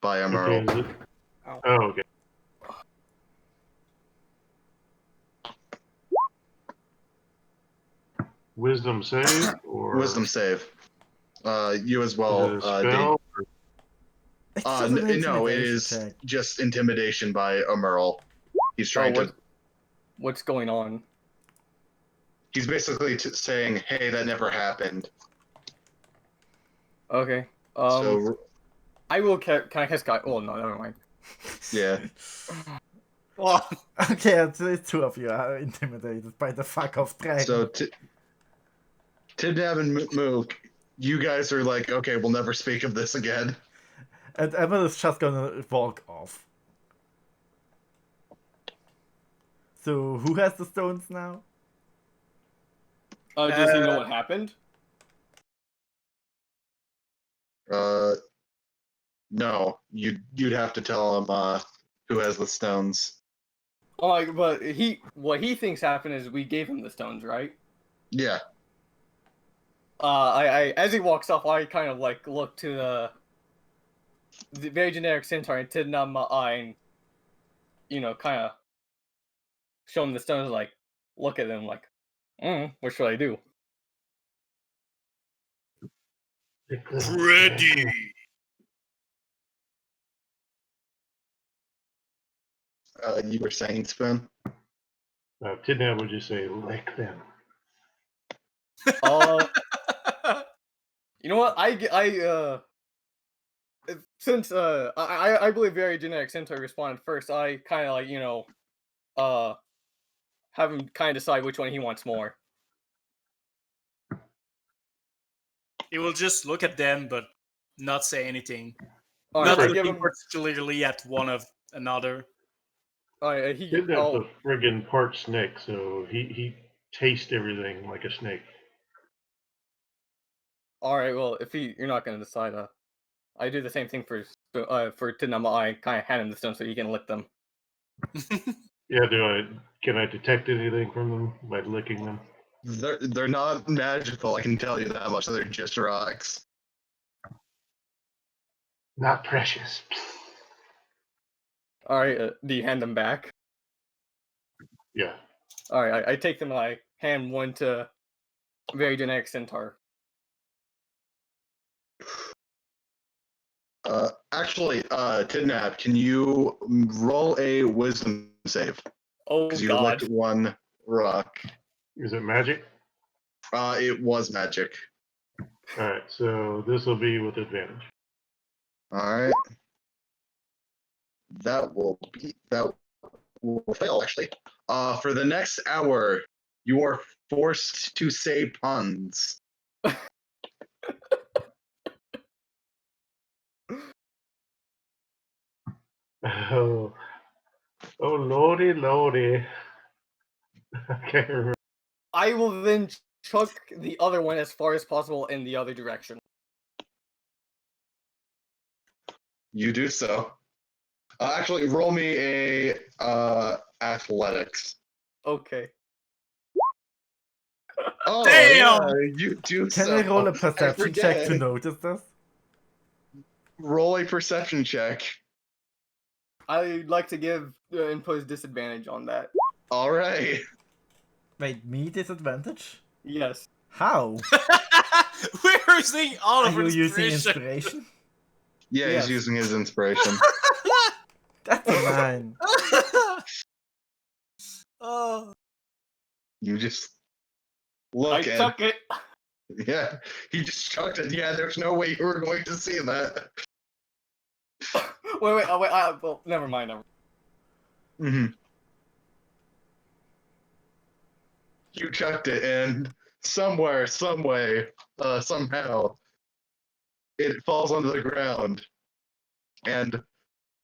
by Emerl? Okay, is it? Oh, okay. Wisdom save or Wisdom save. You as Is well. it a spell? It's just an No, it intimidation is check. just intimidation by Emerl. He's trying to. What's going on? He's basically saying, "Hey, that never happened." Okay. So I will. Can I cast guide? Oh no, never mind. yeah. Well, Okay, the two of you are intimidated by the fuck off dragon. So Tidnab and Mook, you guys are like, okay, we'll never speak of this again. And Emma is just gonna walk off. So who has the stones now? Does he know what happened? No, you'd have to tell him who has the stones. Oh, but what he thinks happened is we gave him the stones, right? Yeah. I as he walks off, I kind of like look to the very generic centaur and Tidnama and kind of show him the stones, like look at them, like, what should I do? ready. You were saying, Spoon? Tidnab would just say, lick them. You know what? Since I believe very generic centaur responded first, I kind of like have him kind of decide which one he wants more. He will just look at them, but not say anything. All Not right, I looking give him. particularly at one of another. Tidnab's a friggin' part snake, so he tastes everything like a snake. All right, well, if you're not gonna decide, I do the same thing for Tidnama. I kind of hand him the stone so he can lick them. Yeah, can I detect anything from them by licking them? They're not magical, I can tell you that much. They're just rocks. Not precious. All right, do you hand them back? Yeah. All right, I take them and I hand one to very generic centaur. Actually, Tidnab, can you roll a wisdom save? Oh Because you God! licked one rock. Is it magic? It was magic. All right, so this will be with advantage. All right. That will fail, actually. For the next hour, you are forced to say puns. Oh, lordy, lordy. I can't remember. I will then chuck the other one as far as possible in the other direction. You do so. Actually, roll me a athletics. Okay. Oh, Damn! yeah, you do Can so. I roll a perception check to forget. notice this? Roll a perception check. I'd like to impose disadvantage on that. All right. Wait, me disadvantage? Yes. How? We're using all Are of you our using inspiration. inspiration? Yeah, Yes. he's using his inspiration. That's a 9. Oh. You just look I at chuck it. Yeah, he just chucked it. Yeah, there's no way you were going to see that. Wait, well, never mind. Hmm. You chucked it, and somewhere, some way, somehow, it falls onto the ground, and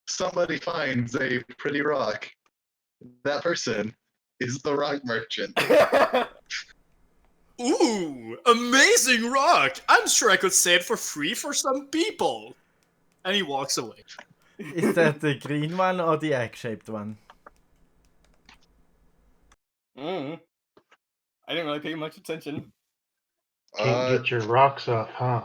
somebody finds a pretty rock. That person is the rock merchant. Ooh, amazing rock! I'm sure I could say it for free for some people. And he walks away. Is that the green one or the egg-shaped one? I didn't really pay much attention. Can't get your rocks off, huh?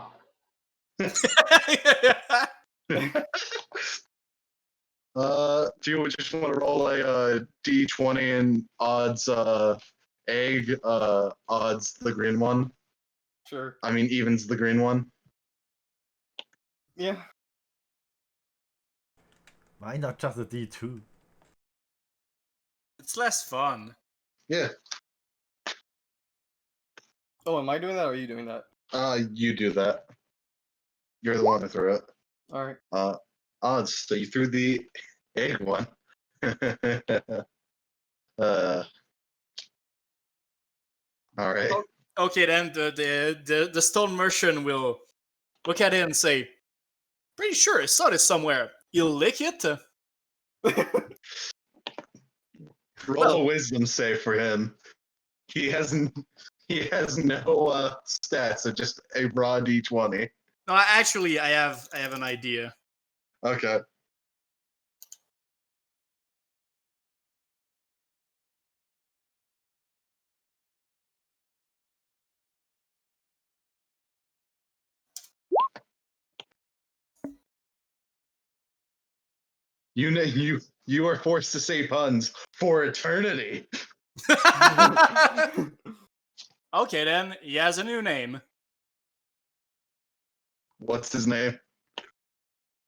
Do you just want to roll a d20 and odds egg odds the green one? Sure. I mean evens the green one. Yeah. Why not just a D2? It's less fun. Yeah. Oh, am I doing that or are you doing that? You do that. You're the one who threw it. All right. Odds. So you threw the egg one. All right. Oh. Okay, then the stone merchant will look at it and say, "Pretty sure I saw this somewhere." You'll lick it. Roll a wisdom save for him. He has no stats, so just a raw d20. No, actually, I have an idea. Okay. You are forced to say puns for eternity. Okay, then he has a new name. What's his name?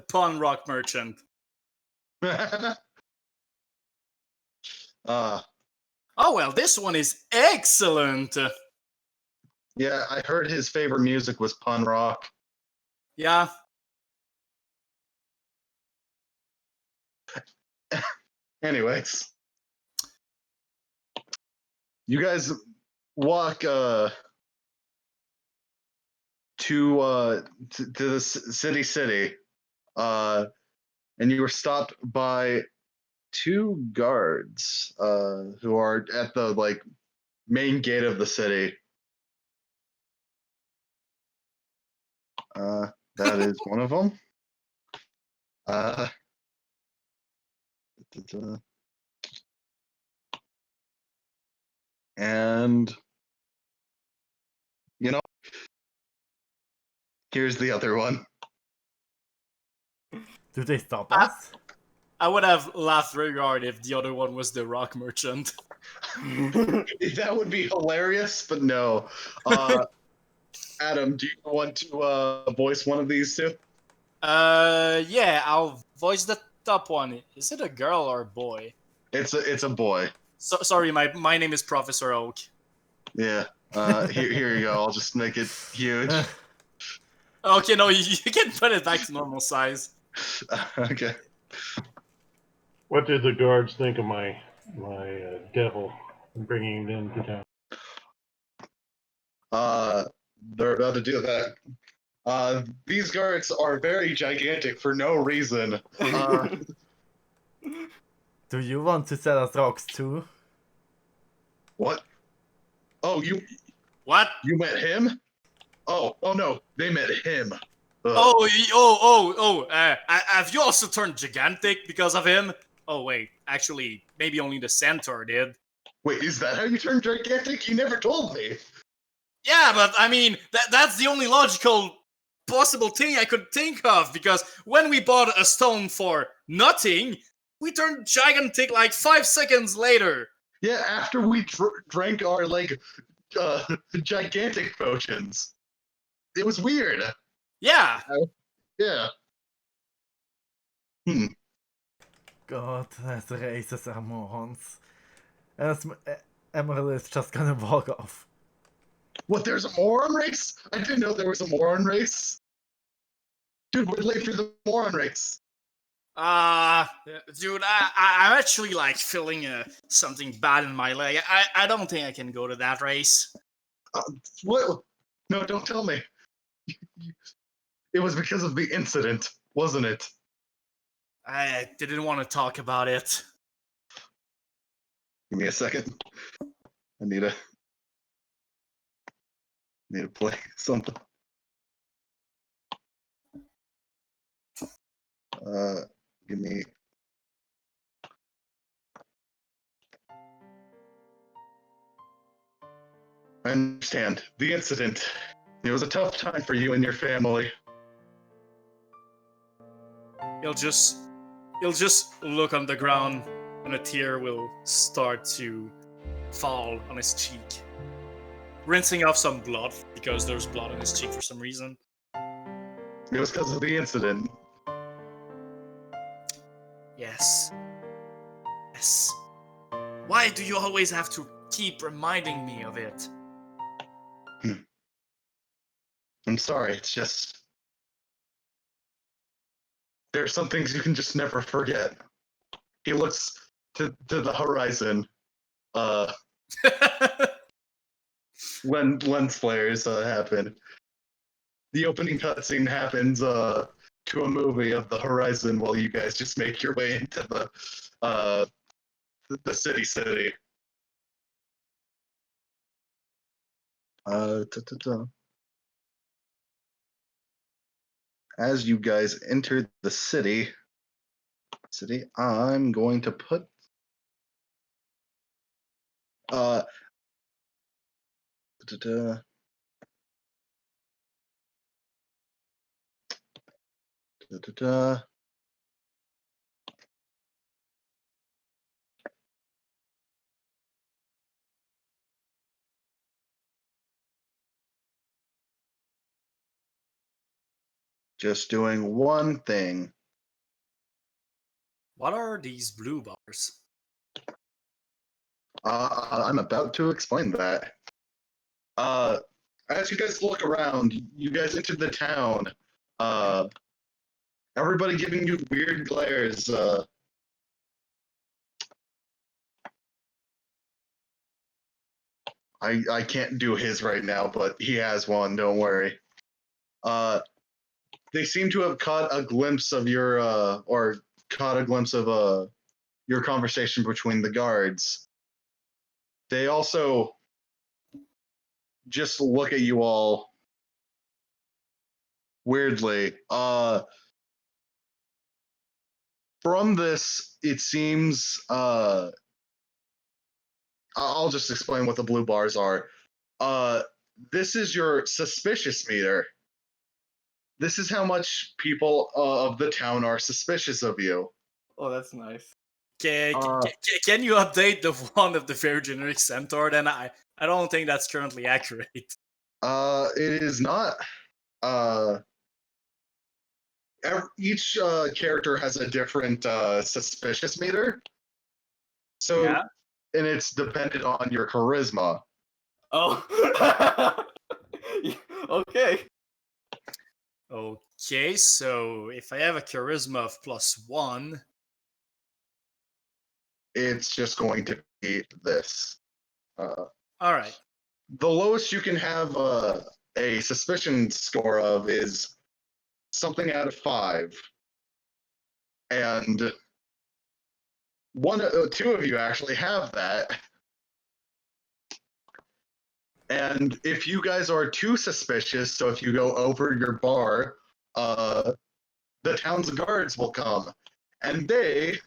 Pun Rock Merchant. uh Oh well, this one is excellent. yeah, I heard his favorite music was pun rock. Yeah. Anyways, you guys walk to the city, and you were stopped by two guards who are at the like main gate of the city. That is one of them. And you know, here's the other one. Do they stop us? I would have laughed very hard if the other one was the Rock Merchant. That would be hilarious, but no. Adam, do you want to voice one of these two? Yeah, I'll voice the top one. Is it a girl or a boy? It's a boy. So, sorry, my name is Professor Oak. Yeah. Here you go. I'll just make it huge. Okay, no, you can put it back to normal size. Okay. What did the guards think of my devil and bringing him into town? They're about to do that. These guards are very gigantic for no reason. Do you want to sell us rocks too? What? Oh, What? you met him? Oh no, they met him. Have you also turned gigantic because of him? Oh wait, actually, maybe only the centaur did. Wait, is that how you turn gigantic? You never told me. Yeah, but I mean, that's the only logical possible thing I could think of, because when we bought a stone for nothing, we turned gigantic like 5 seconds later. Yeah, after we drank our like gigantic potions. It was weird. Yeah. Yeah. God, that races are morons. And Emerald is just gonna walk off. What, there's a moron race? I didn't know there was a moron race. Dude, we're late for the moron race. Dude, I'm actually like feeling something bad in my leg. I don't think I can go to that race. What? No, don't tell me. It was because of the incident, wasn't it? I didn't want to talk about it. Give me a second. I need to play something. Give me. I understand the incident. It was a tough time for you and your family. He'll just look on the ground, and a tear will start to fall on his cheek, rinsing off some blood because there's blood on his cheek for some reason. It was because of the incident. Yes. Yes. Why do you always have to keep reminding me of it? I'm sorry, it's just. There are some things you can just never forget. He looks to the horizon when lens flares happen. The opening cutscene happens to a movie of the horizon while you guys just make your way into the city. As you guys enter the city, I'm going to put just doing one thing. What are these blue bars? I'm about to explain that. As you guys look around, you guys enter the town. Everybody giving you weird glares. I can't do his right now, but he has one. Don't worry. They seem to have caught a glimpse of your your conversation between the guards. They also just look at you all weirdly. From this, it seems. I'll just explain what the blue bars are. This is your suspicious meter. This is how much people of the town are suspicious of you. Oh, that's nice. Can you update the one of the very generic centaur? Then I don't think that's currently accurate. It is not. Each character has a different suspicious meter. So, Yeah. and it's dependent on your charisma. Oh. Okay. Okay, so if I have a charisma of +1, It's just going to be this. all right. The lowest you can have a suspicion score of is something out of 5, and two of you actually have that. And if you guys are too suspicious, so if you go over your bar, the town's guards will come, and they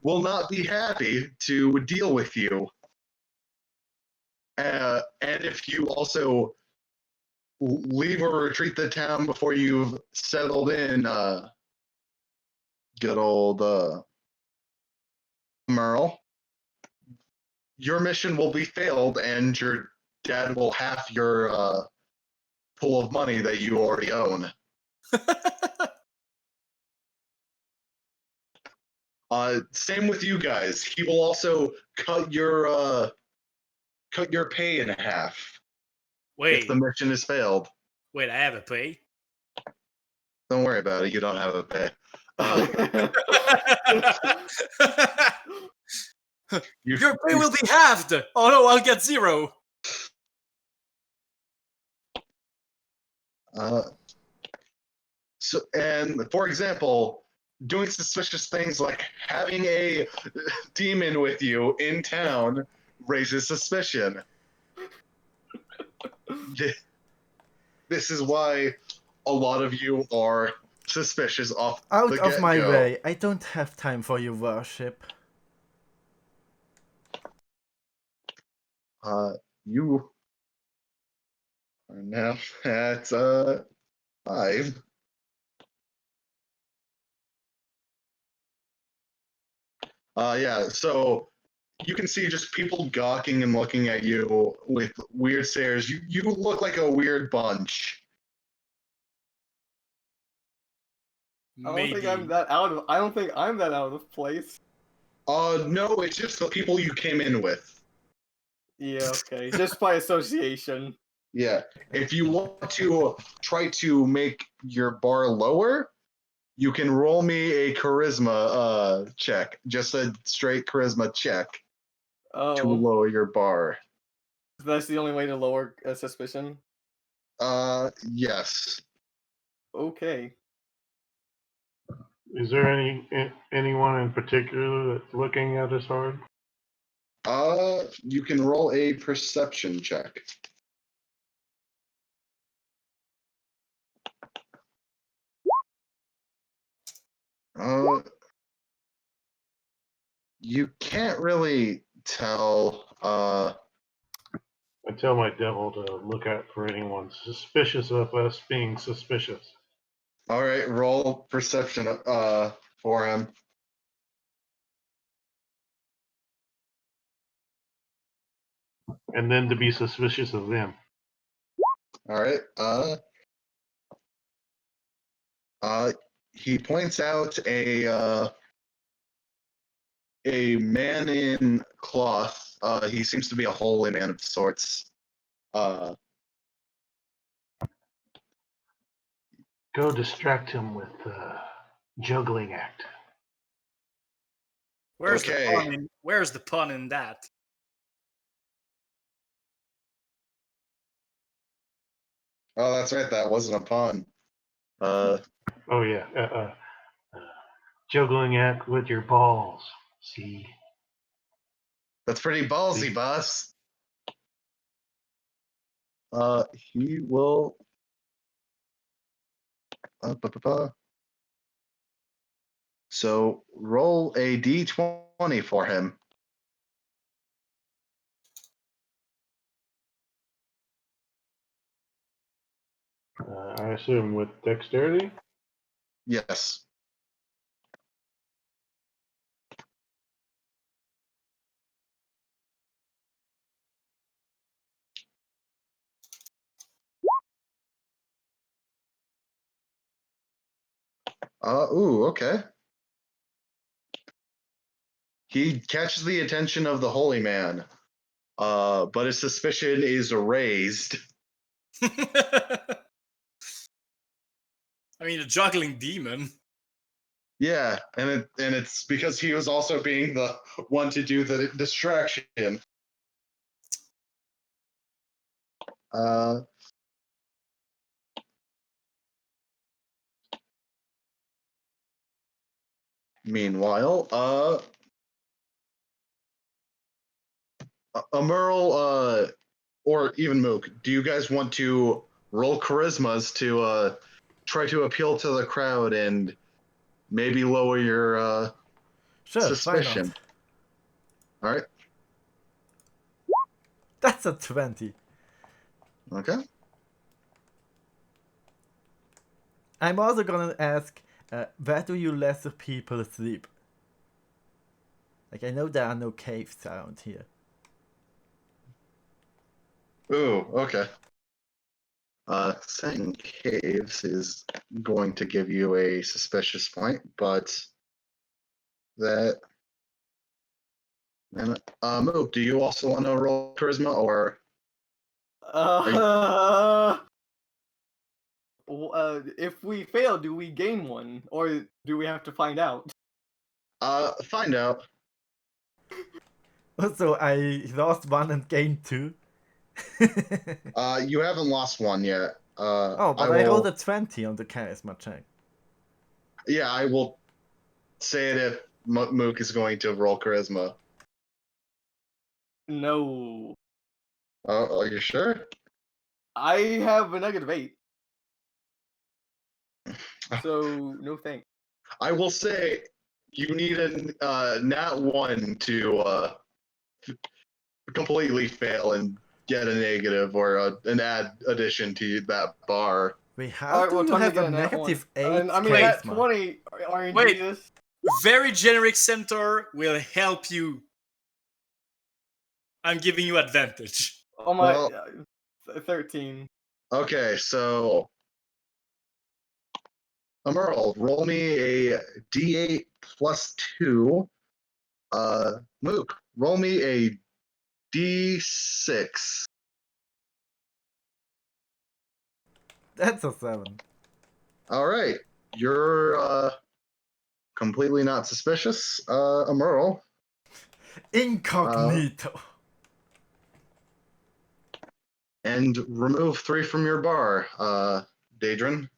will not be happy to deal with you. And if you also leave or retreat the town before you've settled in, good old Merle, your mission will be failed, and your dad will half your pool of money that you already own. Same with you guys. He will also cut your pay in half. Wait, the mission is failed. wait, I have a pay. Don't worry about it. You don't have a pay. You, Your pay will be halved. Oh no, I'll get 0. So, and for example, doing suspicious things like having a demon with you in town raises suspicion. This is why a lot of you are suspicious off Out the of my get-go. way. I don't have time for your worship. You are now at 5. Yeah, so you can see just people gawking and looking at you with weird stares. You look like a weird bunch. I don't Maybe. think I'm that out of. I don't think I'm that out of place. No, it's just the people you came in with. Yeah, okay. Just by association. Yeah. If you want to try to make your bar lower, you can roll me a charisma check. Just a straight charisma check to Oh, lower your bar. that's the only way to lower suspicion. Yes. Okay. Is there anyone in particular that's looking at us hard? You can roll a perception check. You can't really tell. I tell my devil to look out for anyone suspicious of us being suspicious. All right, roll perception for him. And then to be suspicious of them. All right. He points out a man in cloth. He seems to be a holy man of sorts. Go distract him with the juggling act. Where's Okay. where's the pun in that? Oh, that's right. That wasn't a pun. Oh yeah, juggling act with your balls. See, That's pretty ballsy, boss. He will. So roll a d20 for him. I assume with dexterity. Yes. Okay. He catches the attention of the holy man, but his suspicion is raised. I mean, a juggling demon. Yeah, and it's because he was also being the one to do the distraction. Meanwhile, Merle, or even Mook, do you guys want to roll charismas to try to appeal to the crowd and maybe lower your Sure, suspicion? why not? All right. That's a 20. Okay. I'm also gonna ask, where do you lesser people sleep? Like, I know there are no caves around here. Ooh, okay. Saying caves is going to give you a suspicious point, but that. And Mook, do you also want to roll charisma or? If we fail, do we gain one, or do we have to find out? Find out. Also, I lost one and gained two. You haven't lost one yet. Oh, but I rolled a 20 on the charisma check. Yeah, I will say it if Mook is going to roll charisma. No. Oh, are you sure? I have a -8. So, no thanks. I will say you need a nat 1 to completely fail and get a negative or an addition to that bar. Wait, how Alright, do well, you time to have get a a nat 1. -8 And, I mean, at charisma? 20, RNG Wait. this. Very generic centaur will help you. I'm giving you advantage. Oh my, Well- 13. Okay, so Emerald, roll me a d8 plus 2. Mook, roll me a d6. That's a 7. All right, you're completely not suspicious, Emerald. Incognito. And remove 3 from your bar, Daedrin.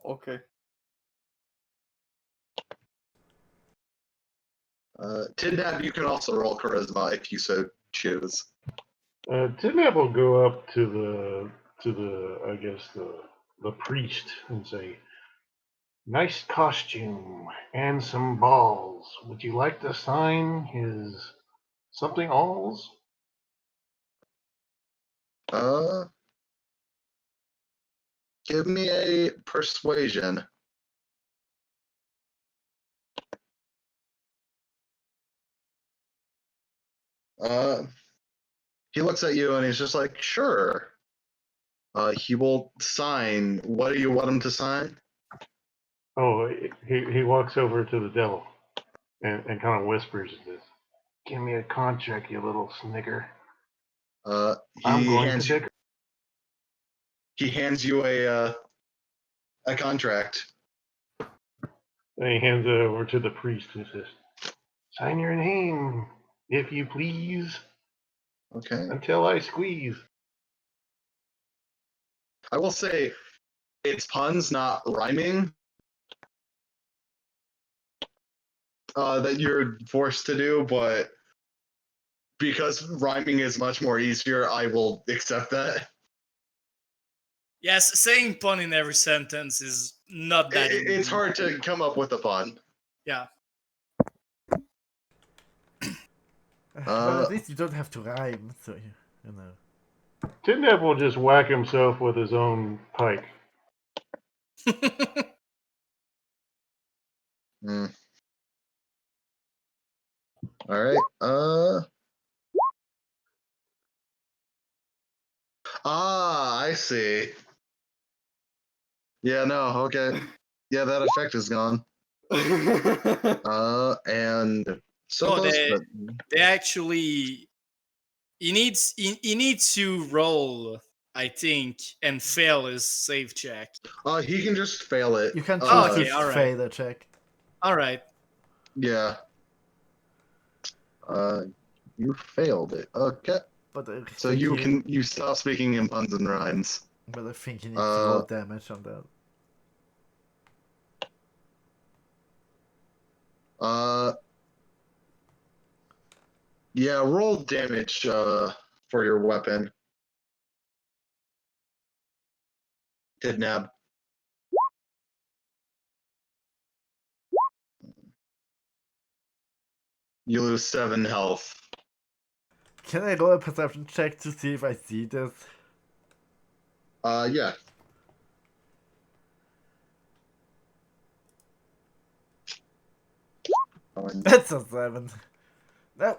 Okay. Tidnab, you can also roll charisma if you so choose. Tidnap will go up to the I guess the priest and say, "Nice costume and some balls. Would you like to sign his something alls?" Give me a persuasion. He looks at you and he's just like, sure. He will sign. What do you want him to sign? Oh, he walks over to the devil and kind of whispers this. "Give me a contract, you little snigger. I'm going to dick." He hands you a contract. And he hands it over to the priest and says, "Sign your name, if you please, Okay. until I squeeze." I will say it's puns, not rhyming. That you're forced to do, but because rhyming is much more easier, I will accept that. Yes, saying pun in every sentence is not that easy. It's hard to come up with a pun. Yeah. Well, at least you don't have to rhyme, so you know. Tidnap will just whack himself with his own pike. Mm. All right. I see. Yeah, no, okay. Yeah, that effect is gone. And so No, those, they actually. He needs to roll, I think, and fail his save check. he can just fail it. You can choose okay, to alright. fail a check. All right. Yeah. You failed it. Okay. But I So think you stop speaking in puns and rhymes. But I think he needs to roll damage on that. Yeah, roll damage for your weapon. Kidnap. You lose 7 health. Can I roll a perception check to see if I see this? Yeah. That's a 7. No,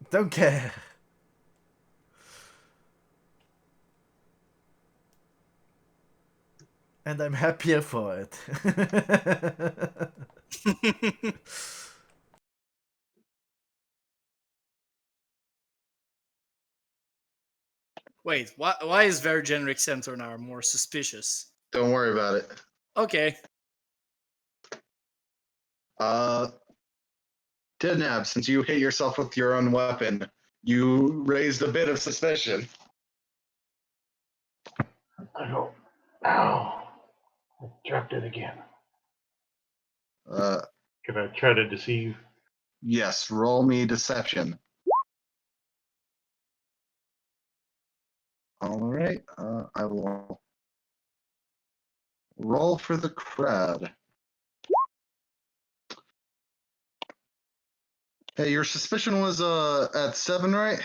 don't care. And I'm happier for it. Wait, why is very generic centaur now more suspicious? Don't worry about it. Okay. Didnab, since you hit yourself with your own weapon, you raised a bit of suspicion. I go, ow, I dropped it again. Can I try to deceive? Yes, roll me deception. All right, I will roll for the crowd. Hey, your suspicion was at 7, right?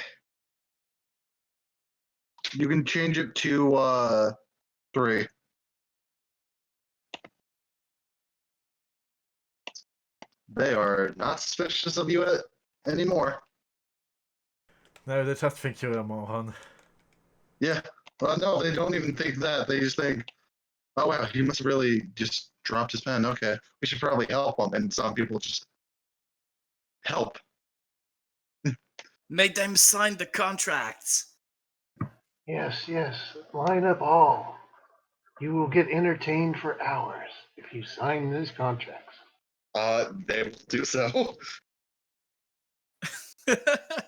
You can change it to 3. They are not suspicious of you anymore. No, they just think you're a moron. Yeah. Well, no, they don't even think that. They just think, oh wow, he must have really just dropped his pen. Okay, we should probably help him. And some people just help. Make them sign the contracts. Yes, line up all. You will get entertained for hours if you sign these contracts. They will do so.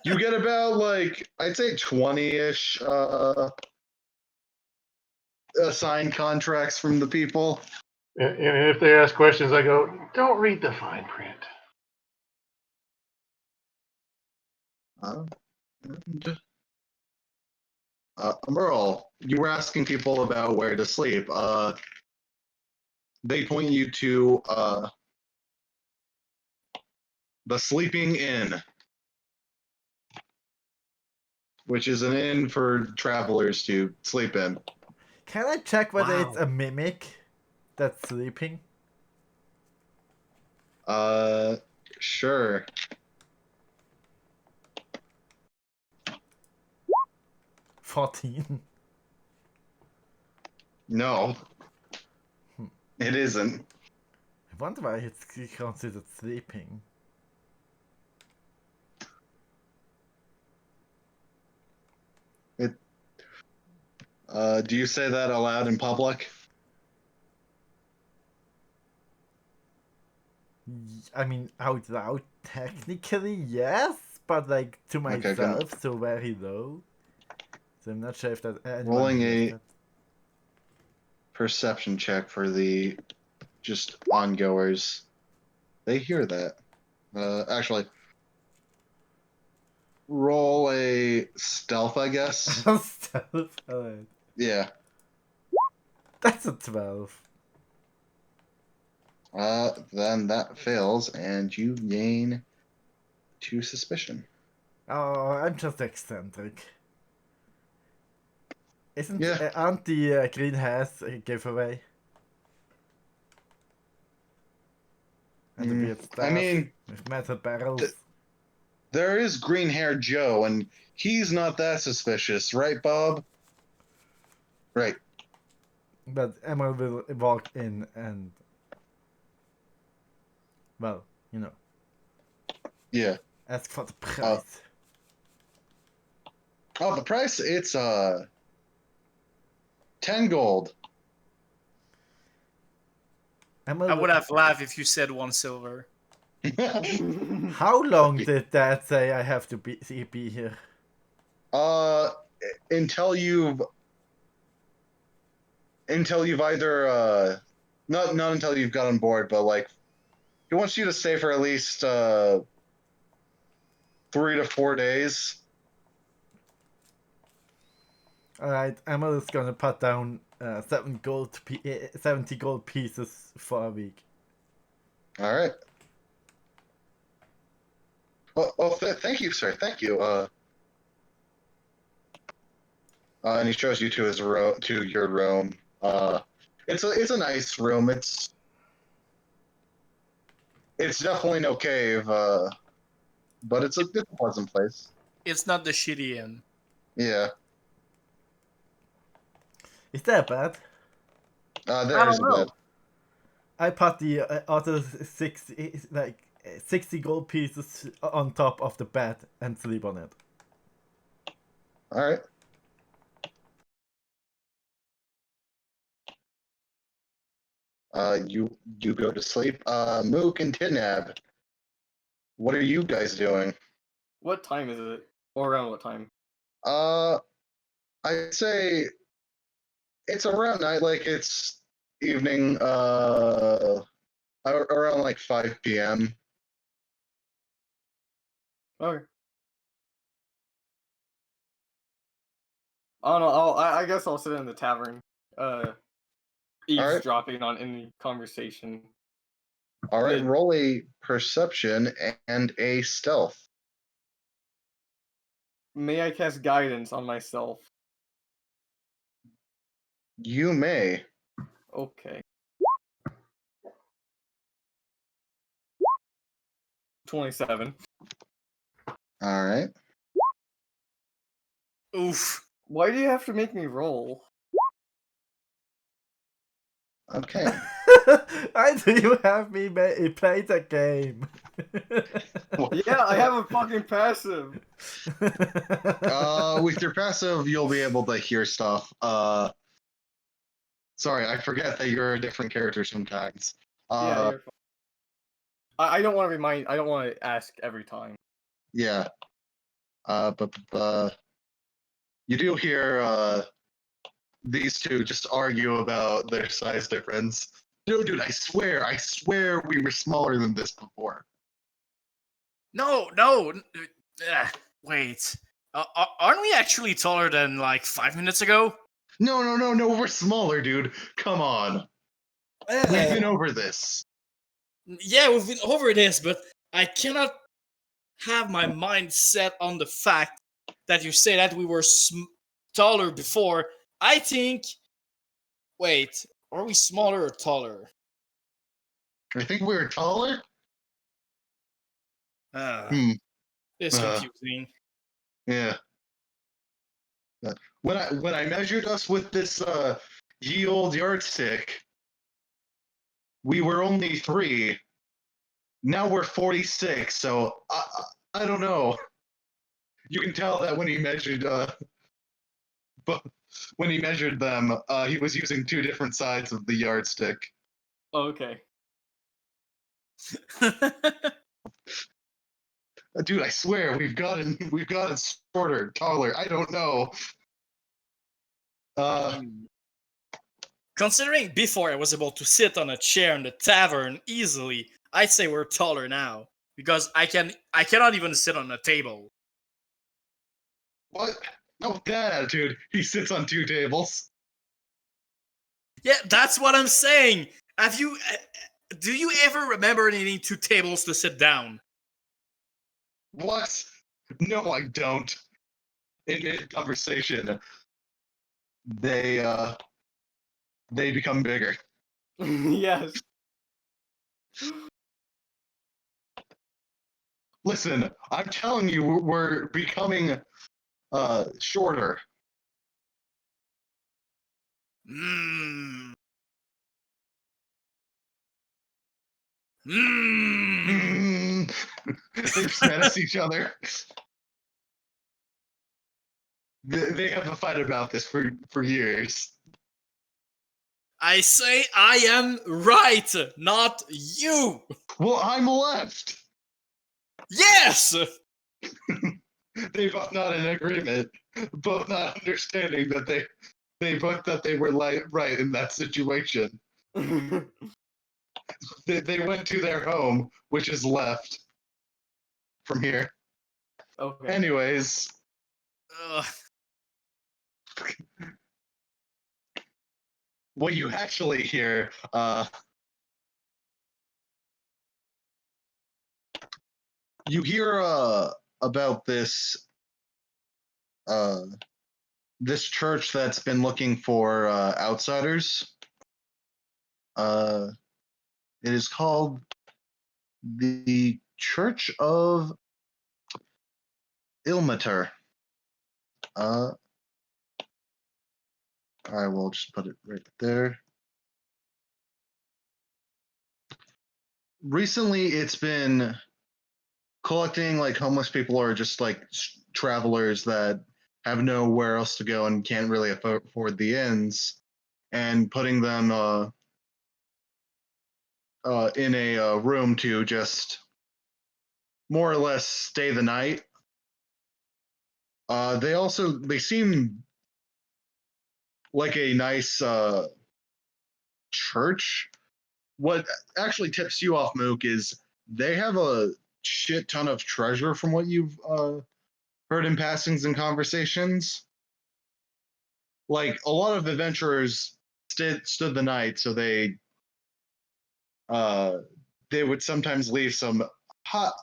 You get about like I'd say 20-ish signed contracts from the people. And if they ask questions, I go, don't read the fine print. Merle, you were asking people about where to sleep. They point you to the Sleeping Inn, which is an inn for travelers to sleep in. Can I check whether it's Wow. a mimic that's sleeping? Sure. $14. No, it isn't. I wonder why it's considered sleeping. Do you say that aloud in public? I mean, out loud, technically, yes, but like to Okay, myself, so very low. So I'm not sure if that anyone Rolling hears a that. perception check for the just ongoers. They hear that. Actually, roll a stealth, I guess. Stealth, alright. Yeah. That's a 12. Then that fails, and you gain 2 suspicion. Oh, I'm just eccentric. Yeah. Aren't the green hairs a giveaway? And the weird stuff I mean, with metal barrels. there is green hair Joe, and he's not that suspicious, right, Bob? Right. But Emma will walk in and, well, you know, Yeah. ask for the price. Oh, the price, it's 10 gold. Emma I will- would have laughed if you said 1 silver. How long did that say I have to be here? Until you've either not until you've got on board, but like he wants you to stay for at least 3 to 4 days. Alright, Emma is gonna put down 70 gold pieces for a week. All right. Thank you, sir. Thank you. And he shows you to his to your room. It's a nice room. It's definitely no cave. But it's a pleasant place. It's not the shitty inn. Yeah. Is that bad? There is a bed. I put the other 60 gold pieces on top of the bed and sleep on it. All right. You go to sleep. Mook and Tidnab, what are you guys doing? What time is it? Or around what time? I'd say it's around night, like it's evening, around like 5 p.m. Okay. I don't know. I guess I'll sit in the tavern, eavesdropping on any conversation. All right, Good. roll a perception and a stealth. May I cast guidance on myself? You may. Okay. 27. All right. Oof. Why do you have to make me roll? Okay. Why do you have me play the game? Yeah, I have a fucking passive. With your passive, you'll be able to hear stuff. Sorry, I forget that you're a different character sometimes. Yeah, you're fine. I don't want to remind. I don't want to ask every time. Yeah. But you do hear these two just argue about their size difference. No, dude, I swear we were smaller than this before. No. Wait. Aren't we actually taller than like 5 minutes ago? No, we're smaller, dude. Come on. We've been over this. Yeah, we've been over this, but I cannot have my mind set on the fact that you say that we were taller before. I think. Wait, are we smaller or taller? I think we were taller. It's confusing. Yeah. When I measured us with this ye old yardstick, we were only 3. Now we're 46. So I don't know. You can tell that when he measured but when he measured them, he was using 2 different sides of the yardstick. Okay. Dude, I swear we've gotten shorter, taller. I don't know. Considering before I was able to sit on a chair in the tavern easily, I'd say we're taller now because I cannot even sit on a table. What? Not with that attitude. He sits on 2 tables. Yeah, that's what I'm saying. Have you? Do you ever remember needing 2 tables to sit down? What? No, I don't. In mid-conversation, they become bigger. Yes. Listen, I'm telling you, we're becoming shorter. Mmm. They just menace each other. They have a fight about this for years. I say I am right, not you. Well, I'm left. Yes. They both not in agreement, both not understanding that they both thought they were right in that situation. They went to their home, which is left from here. Okay. Anyways, what you actually hear, you hear about this this church that's been looking for outsiders. It is called the Church of Ilmater. I will just put it right there. Recently, it's been collecting like homeless people or just like travelers that have nowhere else to go and can't really afford the inns, and putting them in a room to just more or less stay the night. They seem like a nice church. What actually tips you off, Mook, is they have a shit ton of treasure from what you've heard in passings and conversations. Like a lot of adventurers stood the night, so they would sometimes leave some hot,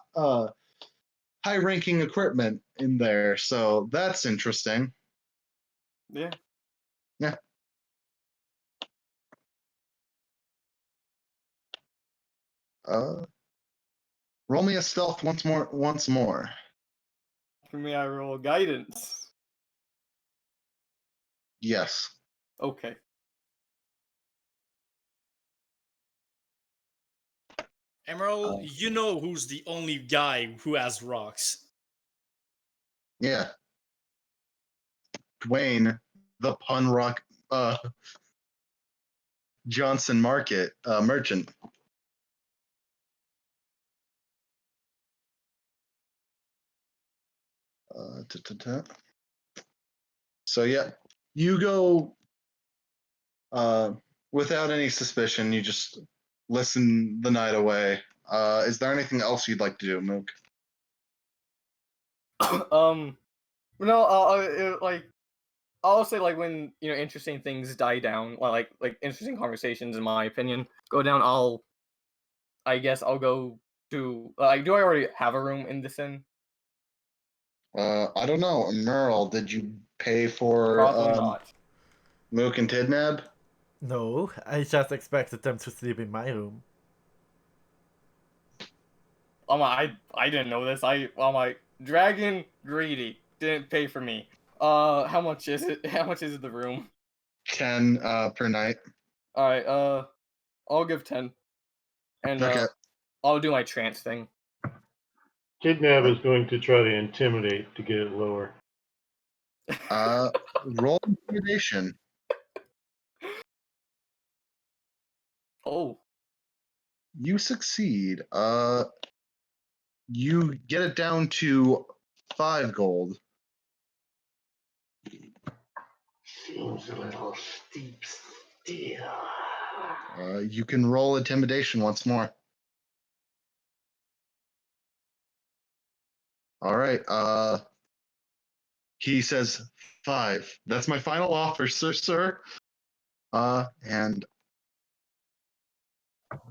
high-ranking equipment in there. So that's interesting. Yeah. Yeah. Roll me a stealth once more. For me, I roll guidance. Yes. Okay. Emerald, you know who's the only guy who has rocks. Yeah. Dwayne, the pun rock Johnson Market merchant. So yeah, you go without any suspicion. You just listen the night away. Is there anything else you'd like to do, Mook? No, like I'll say like when interesting things die down, like interesting conversations, in my opinion, go down. I guess I'll go to like. Do I already have a room in this inn? I don't know. Merle, did you pay for Probably not. Mook and Tidnab? No, I just expected them to sleep in my room. I didn't know this. My dragon greedy didn't pay for me. How much is it? How much is the room? 10 per night. All right. I'll give 10, and Okay. I'll do my trance thing. Kidnap is going to try to intimidate to get it lower. Roll intimidation. Oh. You succeed. You get it down to 5 gold. Seems a little steep still. You can roll intimidation once more. All right. He says 5. That's my final offer, sir. And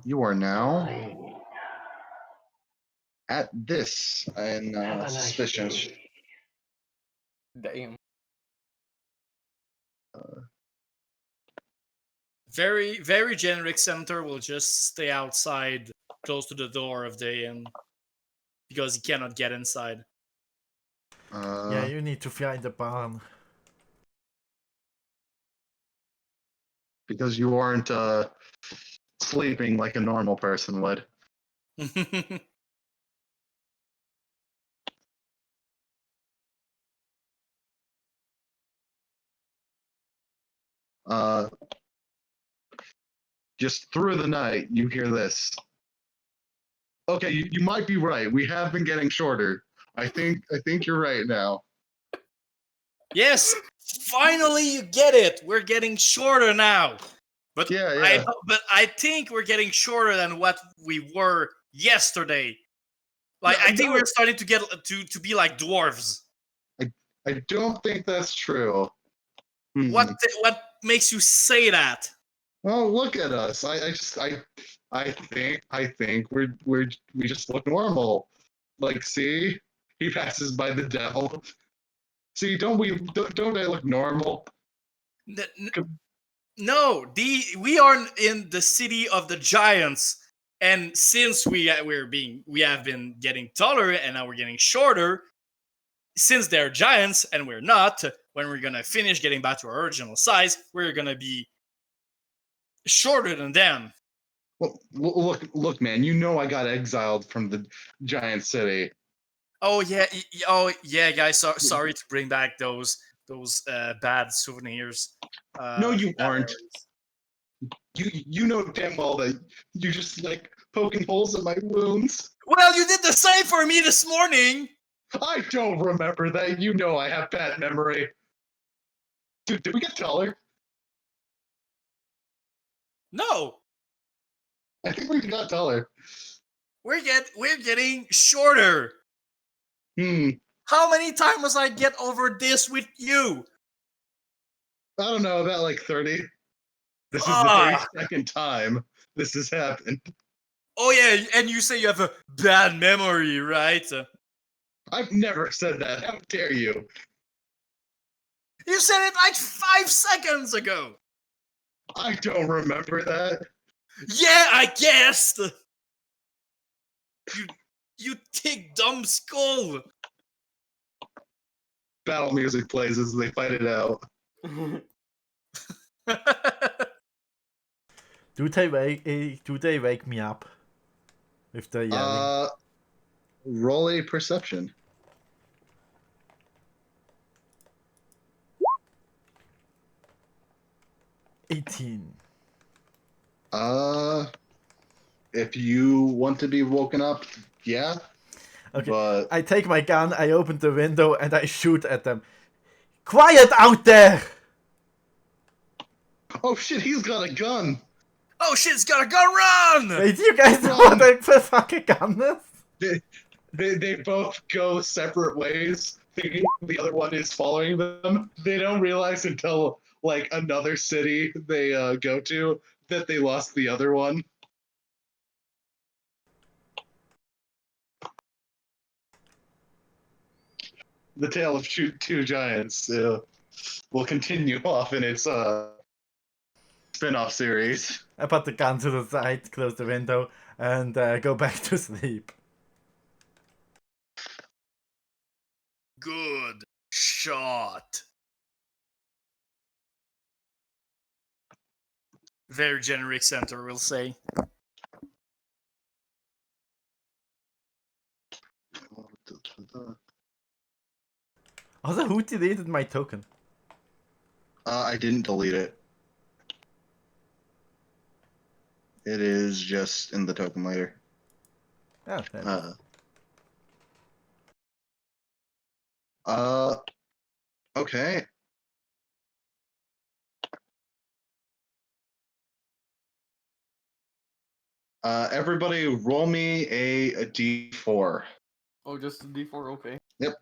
you are now Fine. at this and Have a nice suspicions. day. Damn. Very, very generic centaur will just stay outside, close to the door of the inn, because he cannot get inside. Yeah, you need to find the barn. Because you aren't sleeping like a normal person would. Just through the night, you hear this. Okay, you might be right. We have been getting shorter. I think you're right now. Yes, finally you get it. We're getting shorter now. But Yeah. I think we're getting shorter than what we were yesterday. Like I think we're starting to get to be like dwarves. I don't think that's true. What makes you say that? Well, look at us. I think we just look normal. Like, see, he passes by the devil. See, don't I look normal? No, we are in the city of the giants, and since we have been getting taller and now we're getting shorter. Since they're giants and we're not, when we're gonna finish getting back to our original size, we're gonna be shorter than them. Well, look, man. You know I got exiled from the giant city. Oh yeah, guys. Sorry to bring back those bad souvenirs. No, you bad aren't. memories. You know damn well that you just like poking holes in my wounds. Well, you did the same for me this morning. I don't remember that. You know I have bad memory. Dude, did we get taller? No, I think we got taller. we're getting shorter. How many times must I get over this with you? I don't know, about like 30. This is the Ah. 32nd time this has happened. Oh yeah, and you say you have a bad memory, right? I've never said that. How dare you? You said it like 5 seconds ago. I don't remember that. Yeah, I guessed. You thick dumb skull. Battle music plays as they fight it out. Do they wake me up if they're yelling? Roll a perception. 18. If you want to be woken up, yeah. Okay. But I take my gun, I open the window, and I shoot at them. Quiet out there! oh shit, he's got a gun. Oh shit, it's got a gun, run! Wait, you guys know Run! what a fucking gun is? They both go separate ways, thinking the other one is following them. They don't realize until like another city they go to that they lost the other one. The Tale of Two Giants will continue off in its spin-off series. I put the gun to the side, close the window, and go back to sleep. Good shot. Very generic center, we'll say. Also, who deleted my token? I didn't delete it. It is just in the token later. Oh, there. Okay. Everybody roll me a d4. Oh, just the D4, okay. Yep.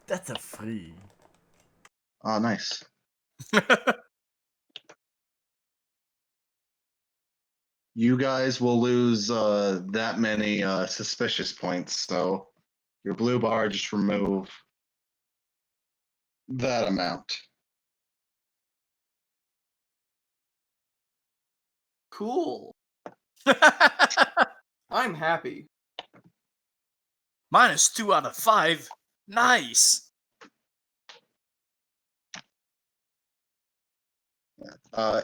That's a 3. Oh, nice. You guys will lose that many suspicious points, so your blue bar just remove that amount. Cool. I'm happy. Minus 2 out of 5. Nice.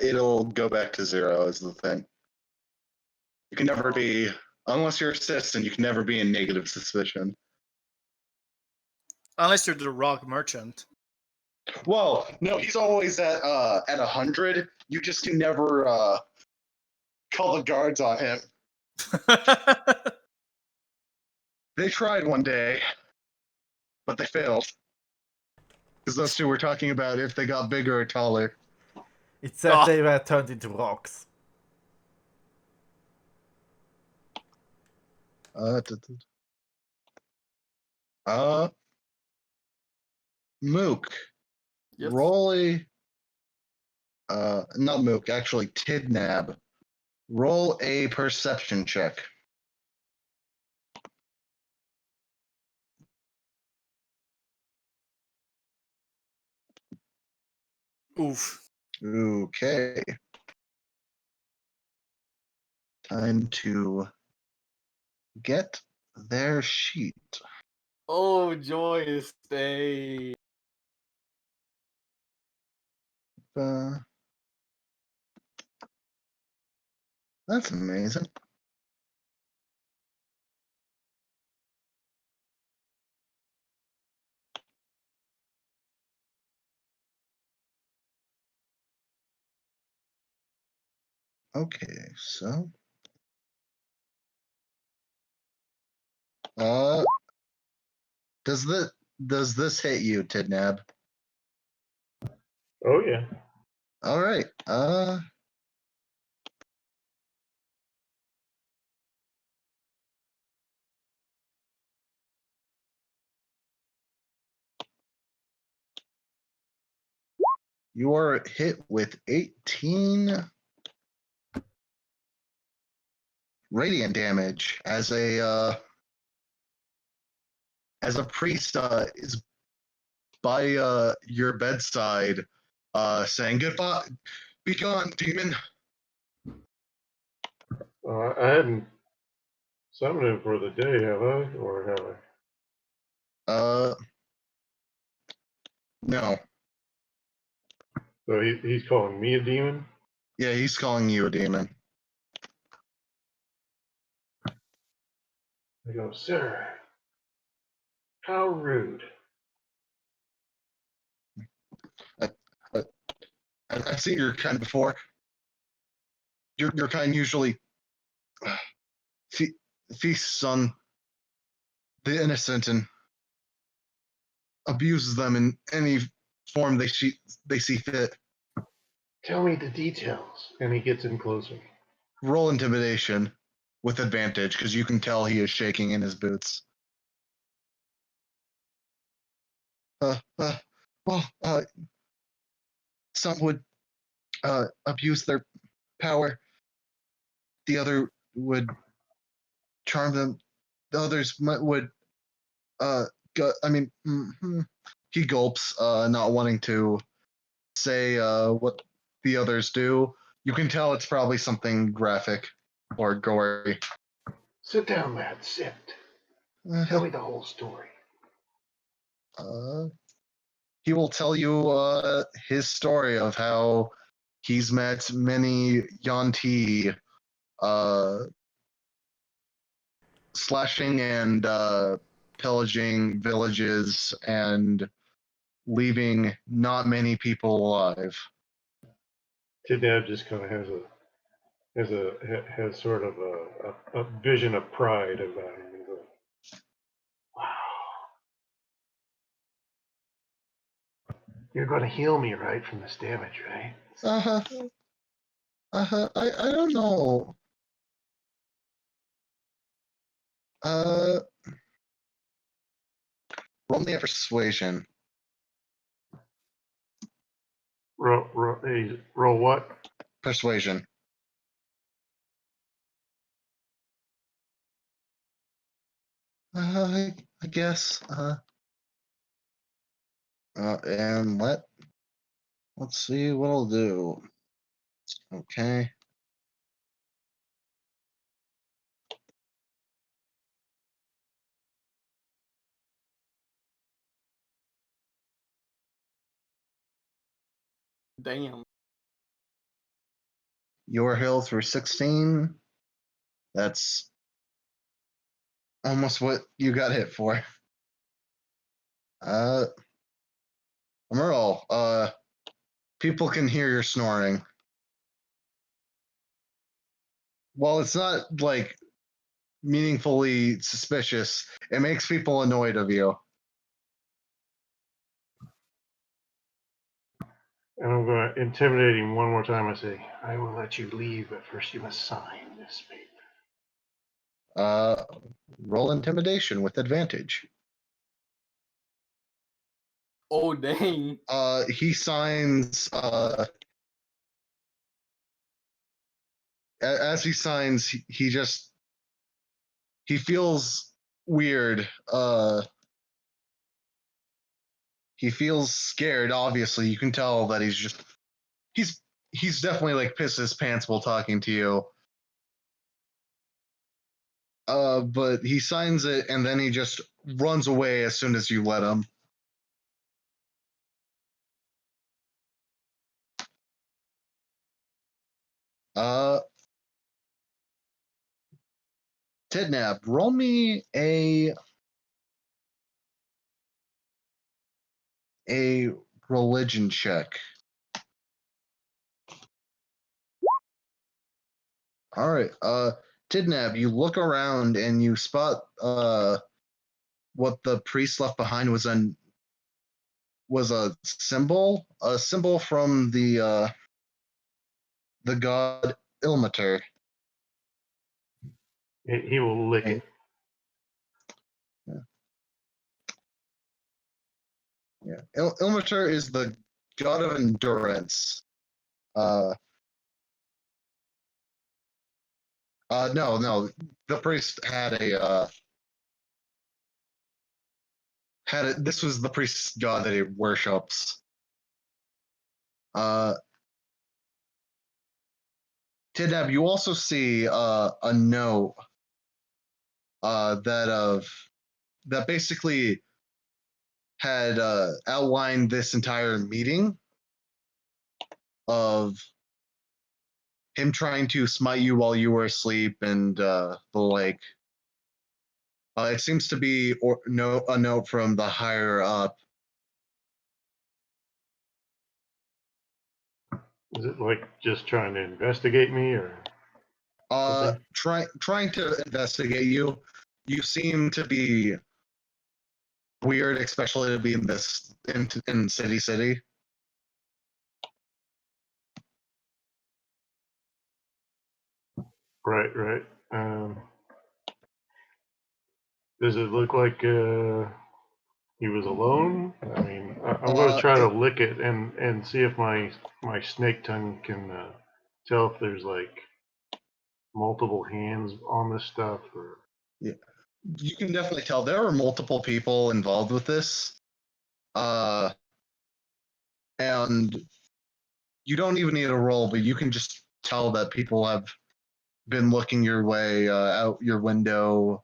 It'll go back to 0 is the thing. You can never be, unless you're assistant, you can never be in negative suspicion. Unless you're the rock merchant. Well, no, he's always at 100. You just can never call the guards on him. They tried one day, but they failed. Because those two were talking about if they got bigger or taller. It said Oh. they were turned into rocks. Mook. Yes. Roll a not Mook, actually Tidnab. Roll a perception check. Oof. Okay. Time to get their sheet. Oh, joyous day. That's amazing. Okay, so uh does this hit you, Tidnab? Oh yeah. All right. You are hit with 18 radiant damage as a priest is by your bedside saying goodbye, be gone, demon. I hadn't summoned him for the day, have I? Or have I? No. So he's calling me a demon? Yeah, he's calling you a demon. I go, sir, how rude. I, I, I've seen your kind before. Your kind usually fe- feasts on the innocent and abuses them in any form they see fit. Tell me the details. And he gets in closer. Roll intimidation with advantage because you can tell he is shaking in his boots. Uh, uh, well, some would abuse their power. The other would charm them. The others would I mean, he gulps, not wanting to say what the others do. You can tell it's probably something graphic or gory. Sit down, lad, sit. Tell me the whole story. Uh, he will tell you his story of how he's met many Yanti uh, slashing and pillaging villages and leaving not many people alive. Tidnab just kind of has sort of a vision of pride about him. He's like, wow, you're going to heal me, right, from this damage, right? Uh-huh. I don't know. Uh, roll me a persuasion. Roll what? Persuasion. I guess. And let's see what I'll do. Okay. Damn. Your heal through 16. That's almost what you got hit for. Uh, Merle, people can hear your snoring. Well, it's not like meaningfully suspicious. It makes people annoyed of you. And I'm going to intimidate him one more time. I say, I will let you leave, but first you must sign this paper. Roll intimidation with advantage. Oh dang. He signs. As he signs, he feels weird. He feels scared. Obviously, you can tell that he's definitely like pissed his pants while talking to you. But he signs it and then he just runs away as soon as you let him. Uh, Tidnab, roll me a religion check. All right. Tidnab, you look around and you spot what the priest left behind was a symbol from the god Ilmater. He will lick it. Yeah, Ilmater is the god of endurance. No. The priest had a had it. This was the priest's god that he worships. Tidnab, you also see a note that basically had outlined this entire meeting of him trying to smite you while you were asleep and the like. It seems to be a note from the higher up. Is it like just trying to investigate me or something? Trying to investigate you. You seem to be weird, especially to be in City. Right. Does it look like he was alone? I mean, I'm going to try to lick it and see if my snake tongue can tell if there's like multiple hands on this stuff or. Yeah, you can definitely tell there were multiple people involved with this, and you don't even need a roll, but you can just tell that people have been looking your way out your window.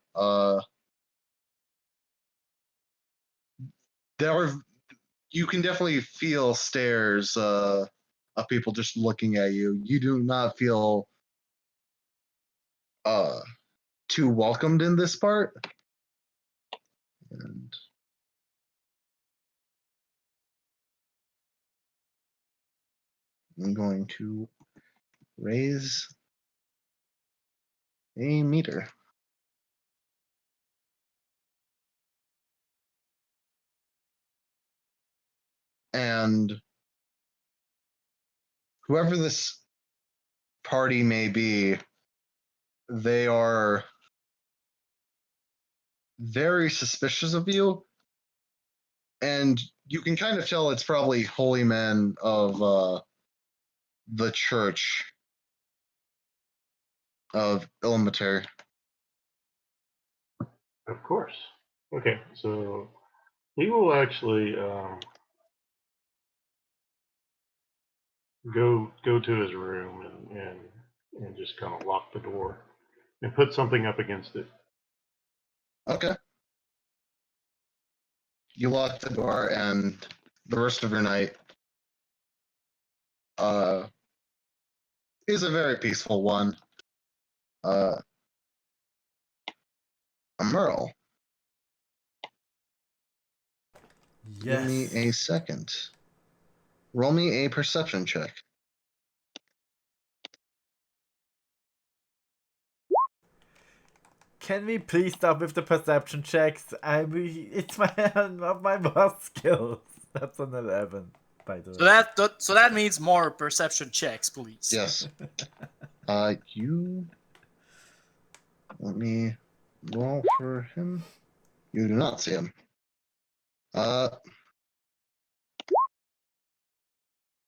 You can definitely feel stares of people just looking at you. You do not feel too welcomed in this part. And I'm going to raise a meter. And whoever this party may be, they are very suspicious of you. And you can kind of tell it's probably holy men of the church of Ilmater. Of course. Okay, so he will actually go to his room and just kind of lock the door and put something up against it. Okay. You lock the door, and the rest of your night is a very peaceful one. Merle, give me Yes. a second. Roll me a perception check. Can we please stop with the perception checks? It's not my boss skills. That's an 11, by the way. So that means more perception checks, please. Yes. You. Let me roll for him. You do not see him.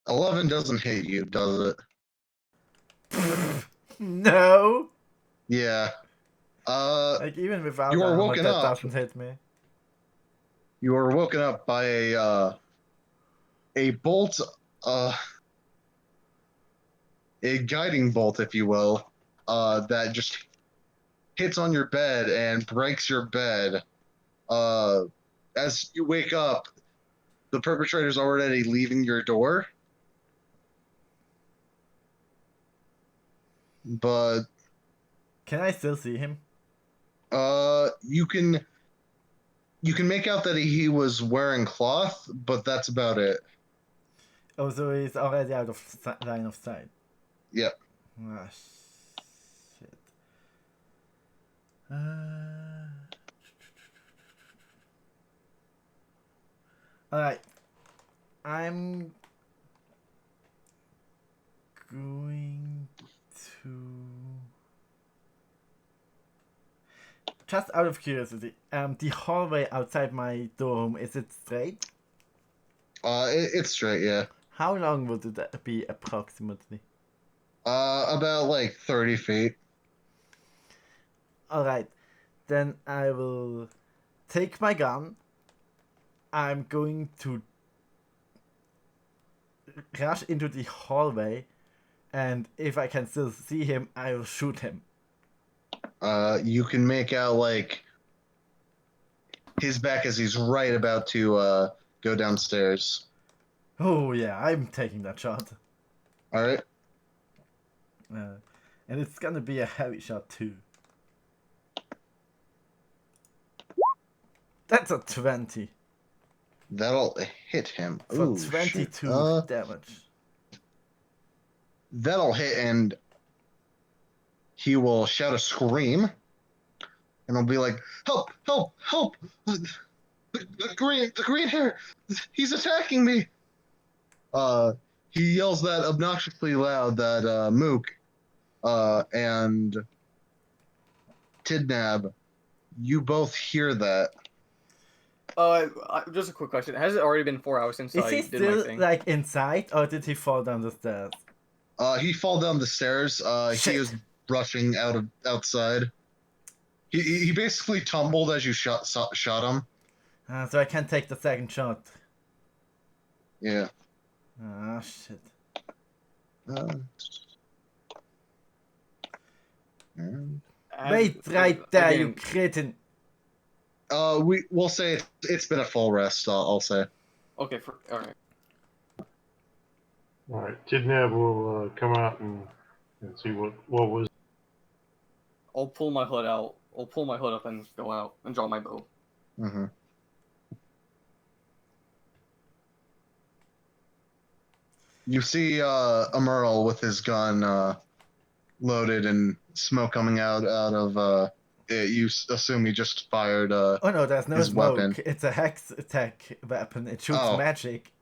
11 doesn't hit you, does it? No! Yeah. Like, even without You were armor, woken that up. doesn't hit me. You were woken up by a bolt, a guiding bolt, if you will, that just hits on your bed and breaks your bed. As you wake up, the perpetrator's already leaving your door. But Can I still see him? you can make out that he was wearing cloth, but that's about it. Oh, so he's already out of line of sight. Yep. Ah, Alright. I'm going to... Just out of curiosity, the hallway outside my dorm, is it straight? It's straight, yeah. How long would it be approximately? About like 30 feet. Alright, then I will take my gun. I'm going to rush into the hallway, and if I can still see him, I will shoot him. You can make out like his back as he's right about to go downstairs. Oh yeah, I'm taking that shot. All right. And it's gonna be a heavy shot too. That's a 20 That'll hit him. for Ooh, 22 shit. damage. That'll hit, and he will shout a scream, and he'll be like, "Help! Help! Help! The green hair! He's attacking me!" He yells that obnoxiously loud that Mook, and Tidnab, you both hear that. Just a quick question. Has it already been 4 hours since Is I he did my still thing? like inside, or did he fall down the stairs? He fall down the stairs. He Shit. is rushing outside. He basically tumbled as you shot him. So I can't take the second shot. Yeah. Ah, shit. Wait right there, you Again, cretin. We'll say it's been a full rest. I'll say. okay, all right. All right, Tidnab will come out and see what was. I'll pull my hood out. I'll pull my hood up and go out and draw my bow. Mm-hmm. You see Emerl with his gun loaded and smoke coming out of you assume he just fired Oh no, there's no his smoke. weapon. It's a hex attack weapon. It shoots Oh. magic.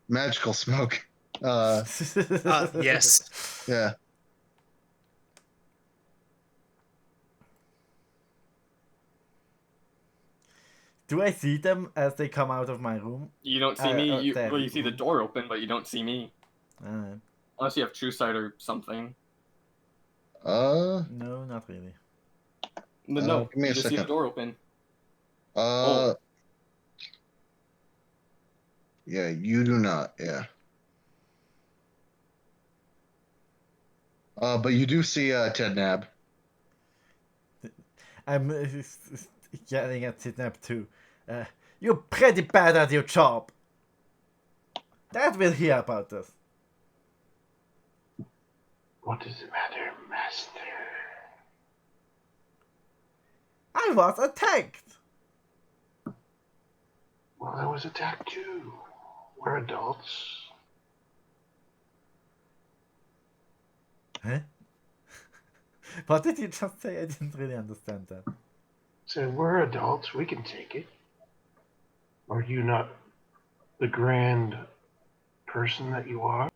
Magical smoke. Yes. Yeah. Do I see them as they come out of my room? You don't see me. there. You see the door open, but you don't see me. Unless you have true sight or something. No, not really. No, give me you a just see the second. door open. Yeah, you do not. Yeah. But you do see Tidnab. I'm yelling at Tidnab too. You're pretty bad at your job. Dad will hear about this. What does it matter, Master? I was attacked. Well, I was attacked too. We're adults. Huh? What did you just say? I didn't really understand that. Said we're adults. We can take it. Are you not the grand person that you are?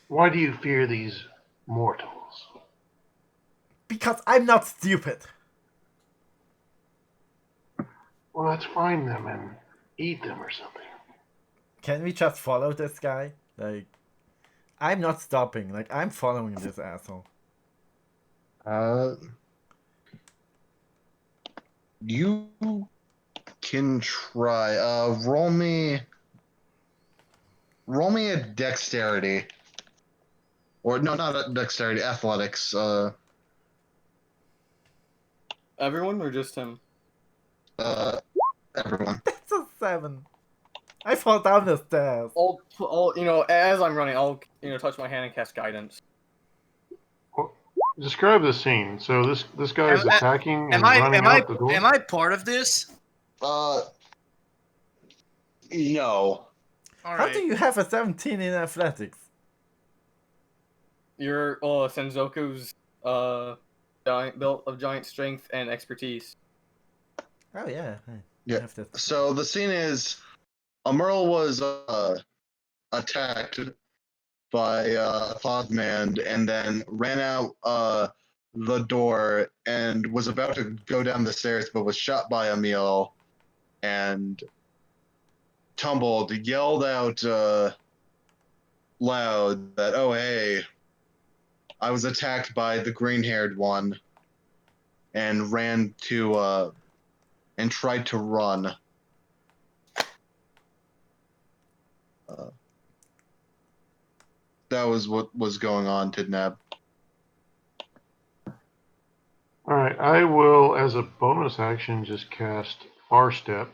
Why do you fear these mortals? Because I'm not stupid. Well, let's find them and eat them or something. Can we just follow this guy? Like, I'm not stopping. Like, I'm following this asshole. You can try. Roll me a dexterity. Or no, not a dexterity, athletics. Everyone or just him? Everyone. That's a 7. I fall down the stairs. I'll as I'm running, I'll touch my hand and cast guidance. Describe the scene. So this guy is attacking and Am I running out the door. am I part of this? No. All How do right. you have a 17 in athletics? You're Senzoku's giant built of giant strength and expertise. Oh yeah, I Yeah. have that. So the scene is Merle was attacked by Fogman and then ran out the door and was about to go down the stairs, but was shot by Emil and tumbled, yelled out loud that, "Oh hey, I was attacked by the green-haired one," and ran to and tried to run. That was what was going on, Tidnab. All right, I will, as a bonus action, just cast Far Step,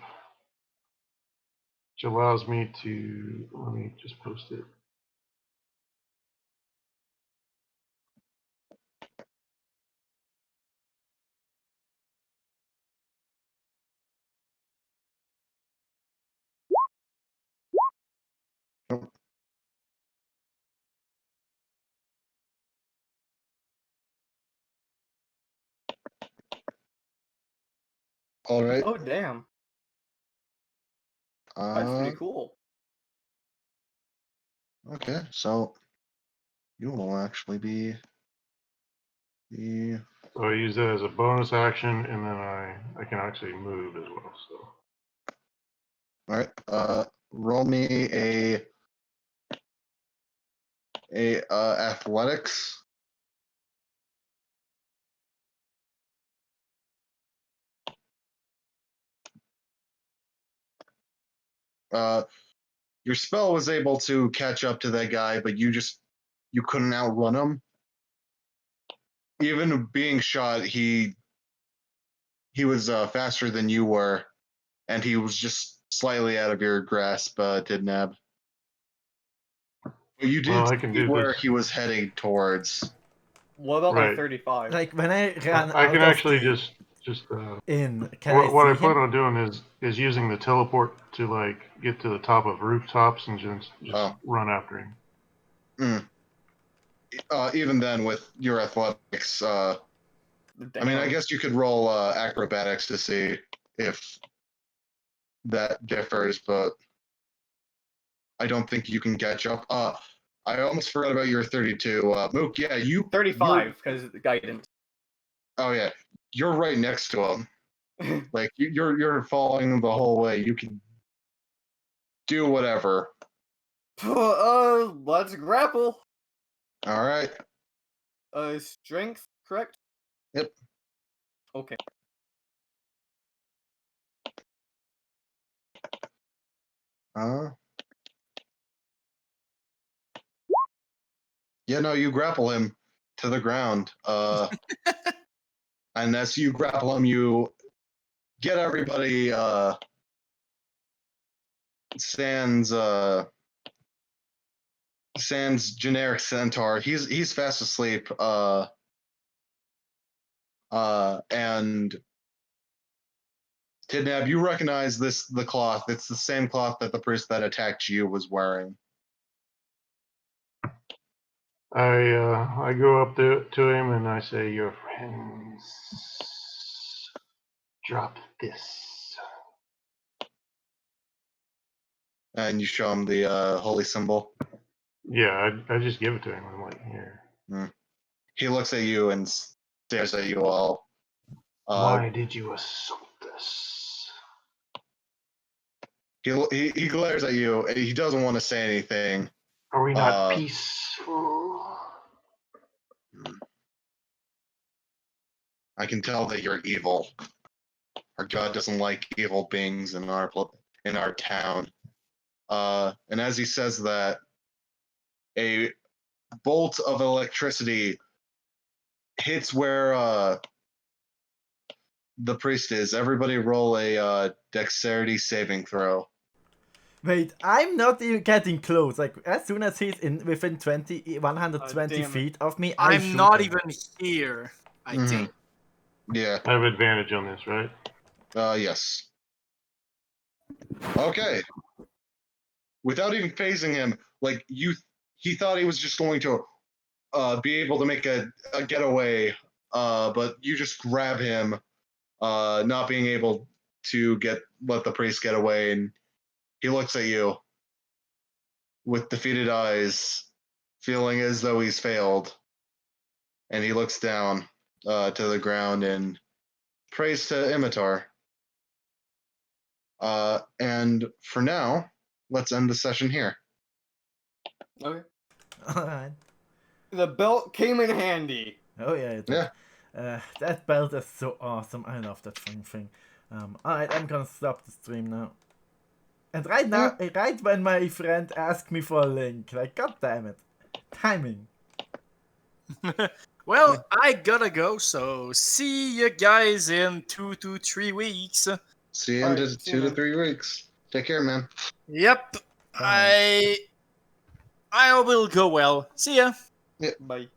which allows me to. Let me just post it. All right. Oh damn, that's pretty cool. Okay, so you will actually be the. So I use that as a bonus action, and then I can actually move as well. So All right. Roll me a athletics. Uh, your spell was able to catch up to that guy, but you couldn't outrun him. Even being shot, he was faster than you were, and he was just slightly out of your grasp, Tidnab. But you did I can see do where this. he was heading towards. What about my Right. 35? Like when I ran I out can of actually the just inn, can I what I see plan him? on doing is using the teleport to like get to the top of rooftops and just Oh. run after him. Even then, with your athletics, I mean, I Damn. guess you could roll acrobatics to see if that differs, but I don't think you can catch up. I almost forgot about your 32. Mook, yeah, you're 35 because guidance. oh yeah, you're right next to him. Like you're following the whole way. You can do whatever. Let's grapple. All right. Strength, correct? Yep. Okay. Yeah, no, you grapple him to the ground. And as you grapple him, you get everybody. Sans generic centaur. He's fast asleep. And Tidnab, you recognize the cloth. It's the same cloth that the priest that attacked you was wearing. I go up to him and I say, "Your friends, drop this." And you show him the holy symbol. Yeah, I just give it to him. I'm like, here. He looks at you and stares at you all. Why did you assault us? He glares at you. He doesn't want to say anything. Are we not peaceful? I can tell that you're evil. Our God doesn't like evil beings in our town. And as he says that, a bolt of electricity hits where the priest is. Everybody roll a dexterity saving throw. Wait, I'm not even getting close. Like as soon as he's within 120 damn it. feet of me, I I'm shoot not him. even here, I Mhm. think. Yeah. I have advantage on this, right? Yes. Okay. without even phasing him, like he thought he was just going to be able to make a getaway, but you just grab him, not being able to let the priest get away, and he looks at you with defeated eyes, feeling as though he's failed, and he looks down to the ground and prays to Imitar. And for now, let's end the session here. Okay. Alright. The belt came in handy. Oh yeah, it did. That belt is so awesome. I love that thing. Alright, I'm gonna stop the stream now. And right now, right when my friend asked me for a link, like, god damn it. Timing. Well, I gotta go, so see you guys in 2 to 3 weeks. See you in Alright, see you, 2 to man. 3 weeks. Take care, man. Yep, Bye. I will go well. See ya. Bye.